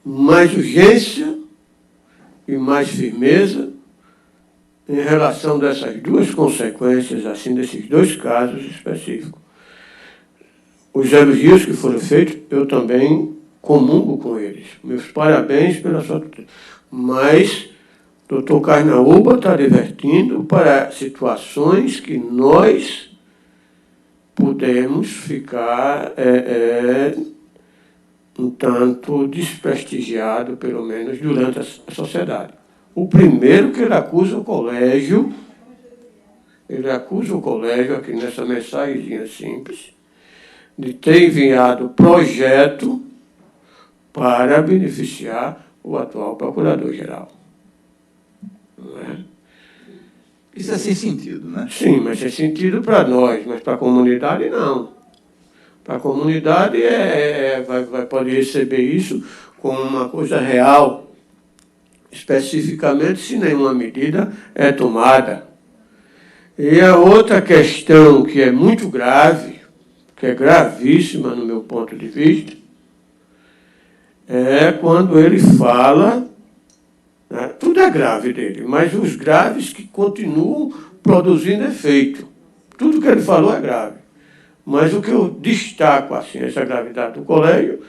Mais urgência e mais firmeza em relação dessas duas consequências, assim, desses dois casos específicos. Os elogios que foram feitos, eu também comungo com eles. Meus parabéns pela sua tutela. Mas doutor Carnaúba está divertindo para situações que nós podemos ficar um tanto desprestigiado, pelo menos, durante a sociedade. O primeiro que ele acusa o colégio, aqui nessa mensagenzinha simples, de ter enviado projeto para beneficiar o atual procurador-geral. Não é? Isso é sem sentido, né? Sim, mas sem sentido para nós, mas para a comunidade não. Para a comunidade pode receber isso como uma coisa real, especificamente se nenhuma medida é tomada. E a outra questão que é muito grave, que é gravíssima no meu ponto de vista, é quando ele fala, né, tudo é grave dele, mas os graves que continuam produzindo efeito. Tudo que ele falou é grave. Mas o que eu destaco, assim, essa gravidade do colégio,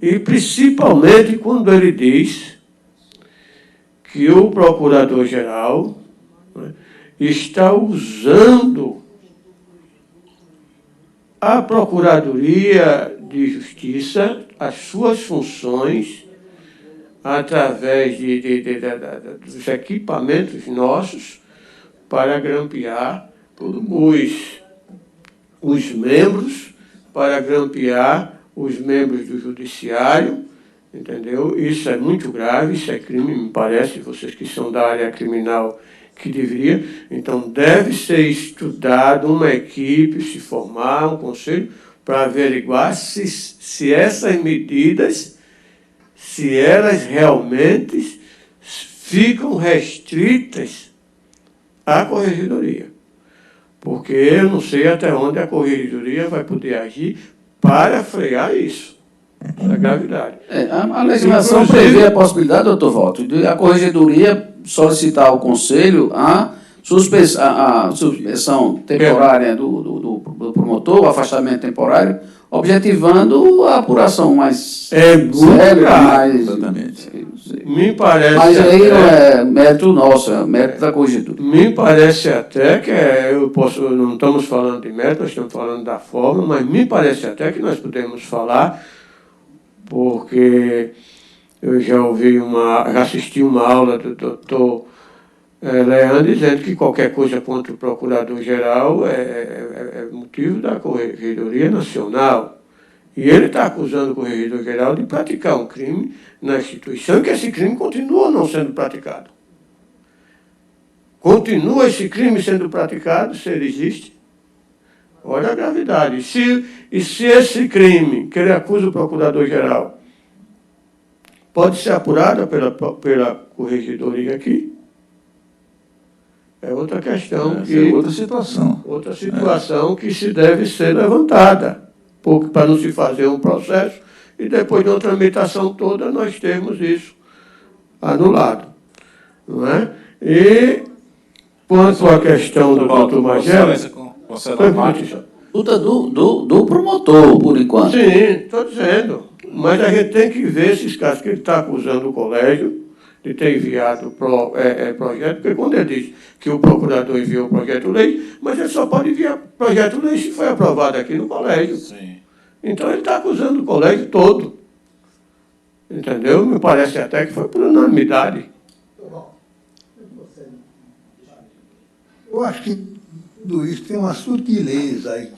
e principalmente quando ele diz que o procurador-geral, né, está usando a Procuradoria de Justiça, as suas funções, através dos equipamentos nossos, para grampear os membros, para grampear os membros do judiciário, entendeu? Isso é muito grave, isso é crime, me parece, vocês que são da área criminal, que deveria. Então, deve ser estudado uma equipe, se formar um conselho, para averiguar se essas medidas, se elas realmente ficam restritas à corregedoria. Porque eu não sei até onde a corregedoria vai poder agir para frear isso, essa gravidade. A legislação prevê a possibilidade, doutor Walter, de a corregedoria solicitar ao Conselho a suspensão temporária do promotor, o afastamento temporário, objetivando a apuração mais séria, mais... Exatamente. Me parece. Mas aí não é mérito nosso, é mérito da corregedoria. Me parece até que não estamos falando de mérito, nós estamos falando da forma, mas me parece até que nós podemos falar, porque eu já assisti uma aula do doutor Leandro dizendo que qualquer coisa contra o Procurador-Geral é motivo da Corregedoria Nacional. E ele está acusando o Corregedor-Geral de praticar um crime na instituição, que esse crime continua não sendo praticado. Continua esse crime sendo praticado, se ele existe. Olha a gravidade. E se esse crime, que ele acusa o Procurador-Geral, pode ser apurado pela Corregedoria aqui, é outra questão. Outra situação. Outra situação que se deve ser levantada, para não se fazer um processo e depois de uma tramitação toda nós temos isso anulado. Não é? E quanto à questão do doutor Magela... Luta do promotor, por enquanto. Sim, estou dizendo. Mas a gente tem que ver esses casos que ele está acusando o colégio de ter enviado projeto, porque quando ele diz que o procurador enviou o projeto-lei, mas ele só pode enviar projeto-lei se foi aprovado aqui no colégio. Sim. Então ele está acusando o colégio todo. Entendeu? Me parece até que foi por unanimidade. Eu acho que tudo isso tem uma sutileza aí.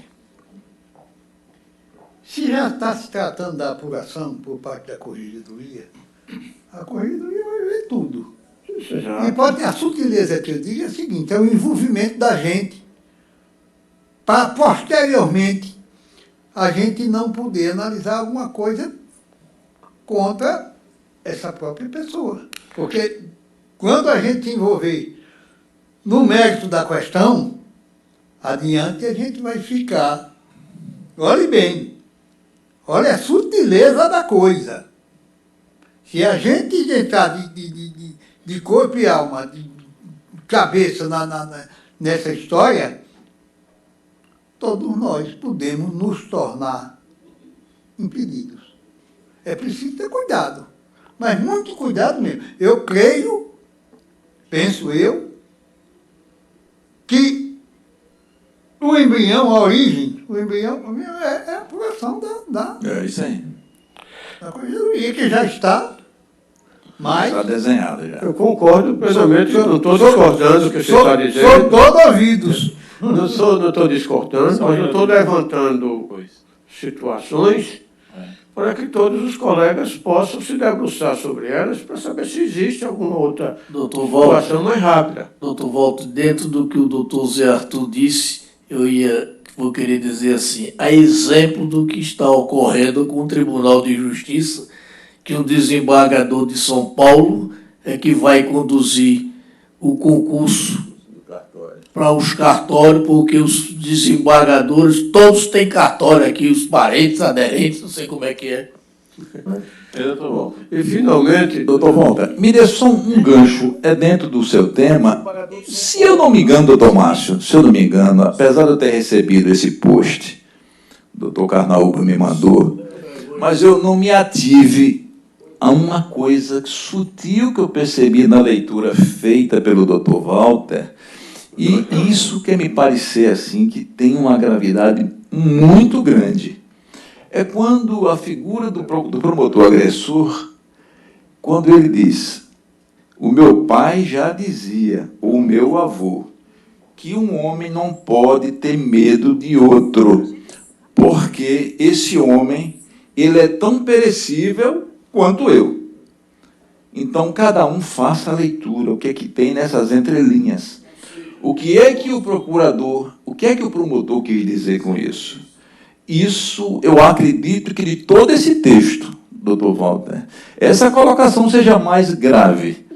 Se já está se tratando da apuração por parte da Corregedoria, a Corregedoria vai ver tudo. E pode ter a sutileza que eu digo é a seguinte, é o envolvimento da gente para, posteriormente, a gente não poder analisar alguma coisa contra essa própria pessoa. Porque quando a gente se envolver no mérito da questão, adiante a gente vai ficar... Olhe bem, olha a sutileza da coisa. Se a gente entrar de corpo e alma, de cabeça nessa história, todos nós podemos nos tornar impedidos. É preciso ter cuidado, mas muito cuidado mesmo. Eu creio, penso eu, que o embrião, a origem, é a apuração É isso aí. da Corregedoria, que já está mais... Está desenhado já. Eu concordo plenamente, não estou discordando do que você está dizendo. Sou todo ouvidos. Não estou discordando, mas eu estou levantando situações para que todos os colegas possam se debruçar sobre elas para saber se existe alguma outra situação mais rápida. Doutor Walter, dentro do que o doutor Zé Arthur disse, vou querer dizer assim, a exemplo do que está ocorrendo com o Tribunal de Justiça, que um desembargador de São Paulo é que vai conduzir o concurso para os cartórios, porque os desembargadores, todos têm cartório aqui, os parentes, aderentes, não sei como é que é. E, finalmente... Doutor Walter, me dê só um gancho, é dentro do seu tema. Se eu não me engano, doutor Márcio, se eu não me engano, apesar de eu ter recebido esse post, o doutor Carnaúba me mandou, mas eu não me ative a uma coisa sutil que eu percebi na leitura feita pelo doutor Walter, e isso que me parecer assim, que tem uma gravidade muito grande. É quando a figura do promotor agressor, quando ele diz, o meu pai já dizia, ou o meu avô, que um homem não pode ter medo de outro, porque esse homem, ele é tão perecível quanto eu. Então, cada um faça a leitura, o que é que tem nessas entrelinhas. O que é que o procurador, o que é que o promotor quis dizer com isso? Isso, eu acredito que de todo esse texto, doutor Walter, essa colocação seja mais grave,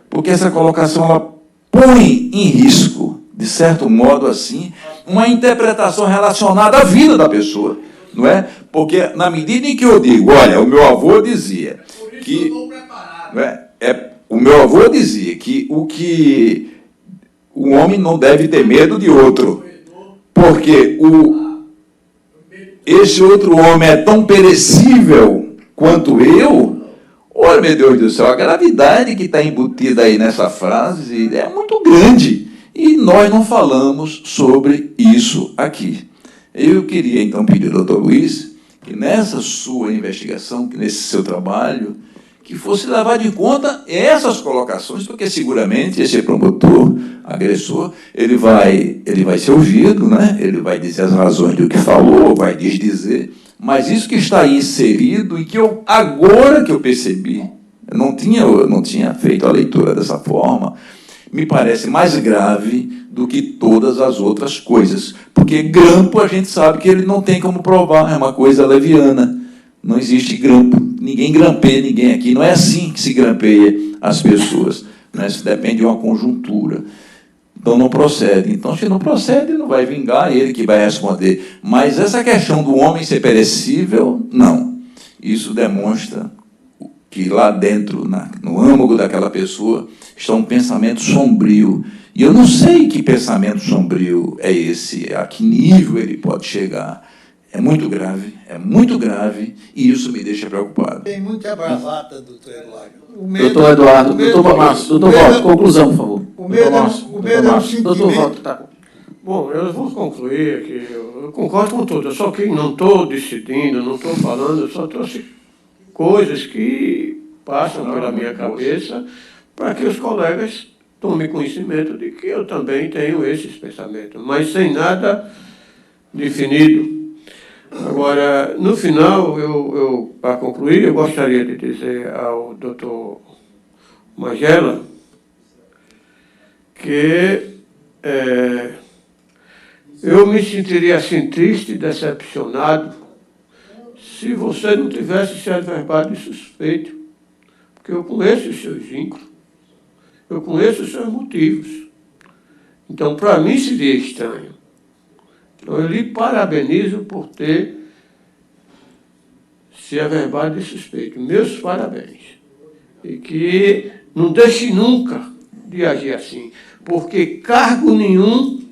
porque essa colocação ela põe em risco, de certo modo assim, uma interpretação relacionada à vida da pessoa, não é? Porque na medida em que eu digo, olha, o meu avô dizia que... o meu avô dizia que o homem não deve ter medo de outro, porque esse outro homem é tão perecível quanto eu. Olha, meu Deus do céu, a gravidade que está embutida aí nessa frase é muito grande. E nós não falamos sobre isso aqui. Eu queria, então, pedir ao doutor Luiz que nessa sua investigação, que nesse seu trabalho, que fosse levado em conta essas colocações, porque seguramente esse promotor, agressor, ele vai ser ouvido, né? Ele vai dizer as razões do que falou, vai desdizer, mas isso que está aí inserido e que agora que eu percebi, eu não tinha feito a leitura dessa forma, me parece mais grave do que todas as outras coisas, porque grampo a gente sabe que ele não tem como provar, é uma coisa leviana. Não existe grampo. Ninguém grampeia ninguém aqui. Não é assim que se grampeia as pessoas. Né? Isso depende de uma conjuntura. Então, não procede. Então, se não procede, não vai vingar, ele que vai responder. Mas essa questão do homem ser perecível, não. Isso demonstra que lá dentro, no âmago daquela pessoa, está um pensamento sombrio. E eu não sei que pensamento sombrio é esse, a que nível ele pode chegar. é muito grave, e isso me deixa preocupado. Tem muita bravata, doutor Eduardo. Doutor Eduardo, doutor Walter, conclusão, por favor. O medo é um sentimento. Doutor Walter, tá. Bom, eu vou concluir aqui. Eu concordo com tudo. Eu só que não estou decidindo, não estou falando, eu só trouxe coisas que passam pela minha cabeça para que os colegas tomem conhecimento de que eu também tenho esses pensamentos, mas sem nada definido. Agora, no final, para concluir, eu gostaria de dizer ao doutor Magela que eu me sentiria assim triste e decepcionado se você não tivesse se averbado de suspeito, porque eu conheço os seus vínculos, eu conheço os seus motivos. Então, para mim, seria estranho. Então, eu lhe parabenizo por ter se averbado de suspeito. Meus parabéns. E que não deixe nunca de agir assim, porque cargo nenhum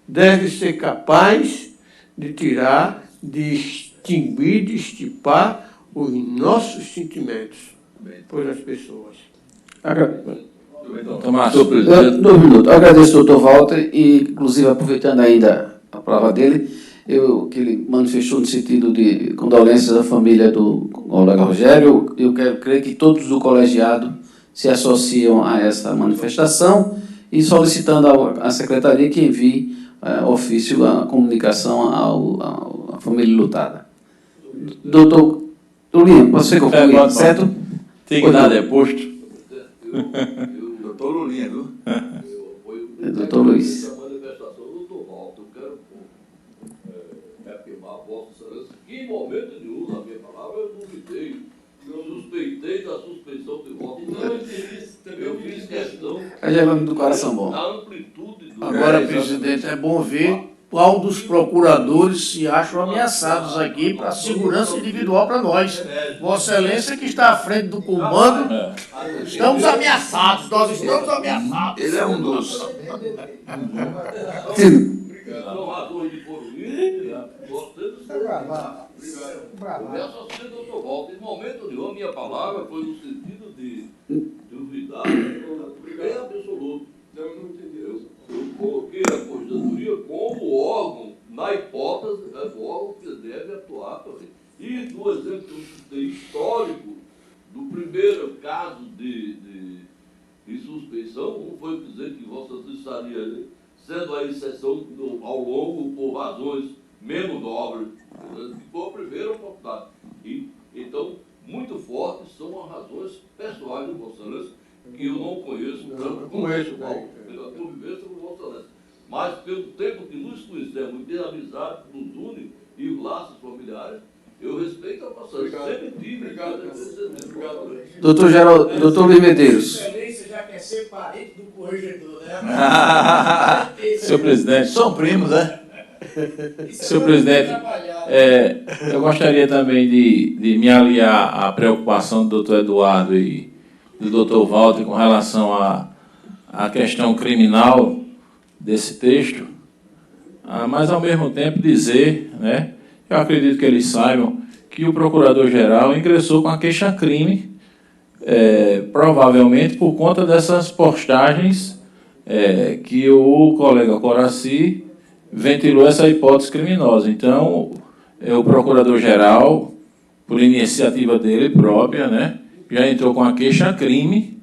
deve ser capaz de tirar, de extinguir, de estipar os nossos sentimentos pelas pessoas. Tomás, 2 minutos. Eu agradeço ao doutor Walter e, inclusive, aproveitando ainda a palavra dele, que ele manifestou no sentido de condolências à família do colega Rogério, eu quero crer que todos do colegiado se associam a essa manifestação e solicitando à secretaria que envie ofício a comunicação à família lutada. Doutor Lulinha, você concluir, certo? Tem que dar deposto. Doutor Lulinha, viu? Doutor Luiz. A manifestação do doutor Walter, eu quero reafirmar a Vossa Excelência que em momento nenhum, na minha palavra, eu duvidei, eu suspeitei da suspeição de voto. Não, eu fiz questão do coração bom. da amplitude do... Agora, presidente, é bom ver qual dos procuradores se acham ameaçados aqui para a segurança individual para nós. Vossa Excelência, que está à frente do comando, estamos ameaçados, nós estamos ameaçados. Ele é um dos. São razões de política, nós temos que... Começa a ser, doutor Walter, em momento nenhum, a minha palavra foi no sentido de duvidar, bem absoluto. Eu coloquei a Constituição como órgão, na hipótese, é o órgão que deve atuar também. E do exemplo que eu citei histórico, do primeiro caso de suspeição, não foi dizer que Vossa Excelência estaria sendo a exceção ao longo por razões menos nobres. Ficou a primeira oportunidade. E, então, muito fortes são as razões pessoais de Vossa Excelência, que eu não conheço tanto como pela convivência com Vossa Excelência. Mas pelo tempo que nos conhecemos, e pela amizade que nos une e os laços familiares, eu respeito a Vossa Excelência. Sempre tive. Doutor Luiz Medeiros. Excelência já quer ser parente do corregedor, né? Senhor presidente. São primos, né? Senhor presidente, eu gostaria também de me aliar à preocupação do doutor Eduardo e do doutor Walter com relação à questão criminal desse texto, mas, ao mesmo tempo, dizer, né, eu acredito que eles saibam, que o procurador-geral ingressou com a queixa-crime, provavelmente por conta dessas postagens que o colega Coraci ventilou essa hipótese criminosa. Então, o procurador-geral, por iniciativa dele própria, né, já entrou com a queixa-crime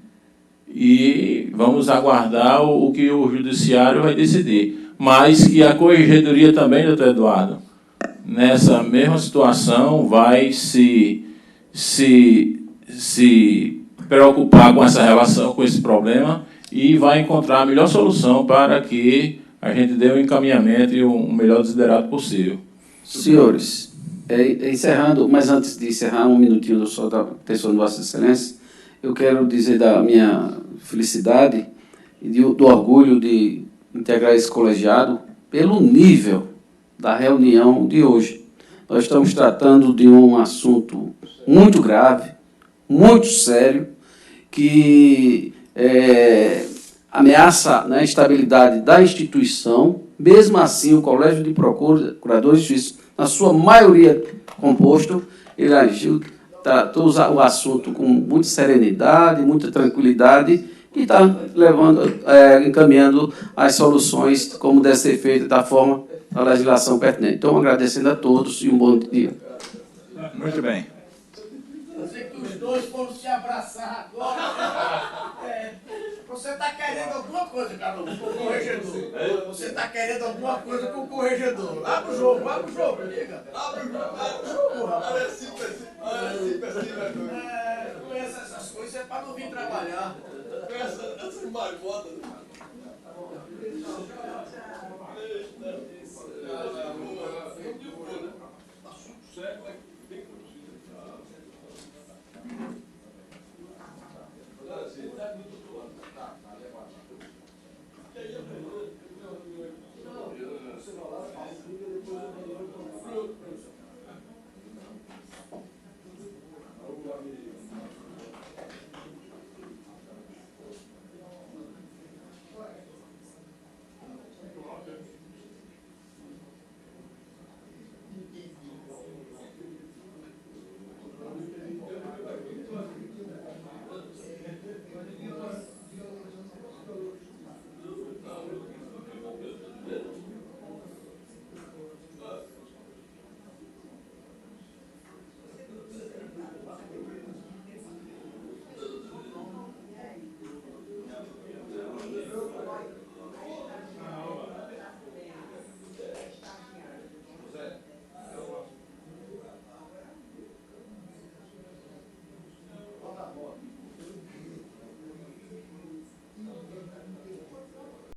e vamos aguardar o que o judiciário vai decidir. Mas que a corregedoria também, doutor Eduardo, nessa mesma situação, vai se preocupar com essa relação, com esse problema, e vai encontrar a melhor solução para que a gente dê um encaminhamento e um melhor desiderado possível. Senhores, encerrando, mas antes de encerrar, um minutinho só da atenção de Vossa Excelência, eu quero dizer da minha felicidade e do orgulho de integrar esse colegiado pelo nível da reunião de hoje. Nós estamos tratando de um assunto muito grave, muito sério, que ameaça, né, a estabilidade da instituição Mesmo assim, o Colégio de Procuradores de Justiça, na sua maioria composto, ele agiu, tratou o assunto com muita serenidade, muita tranquilidade, e está encaminhando as soluções como deve ser feita da forma da legislação pertinente. Então, agradecendo a todos e um bom dia. Muito bem. Eu sei que os dois foram se abraçar agora. Você está querendo alguma coisa, Carlos, com o corregedor. Você está querendo alguma coisa com o corregedor. Abre o jogo, amiga. Abre o jogo, rapaz. Conheça essas coisas, é para não vir trabalhar. Essas maripotas.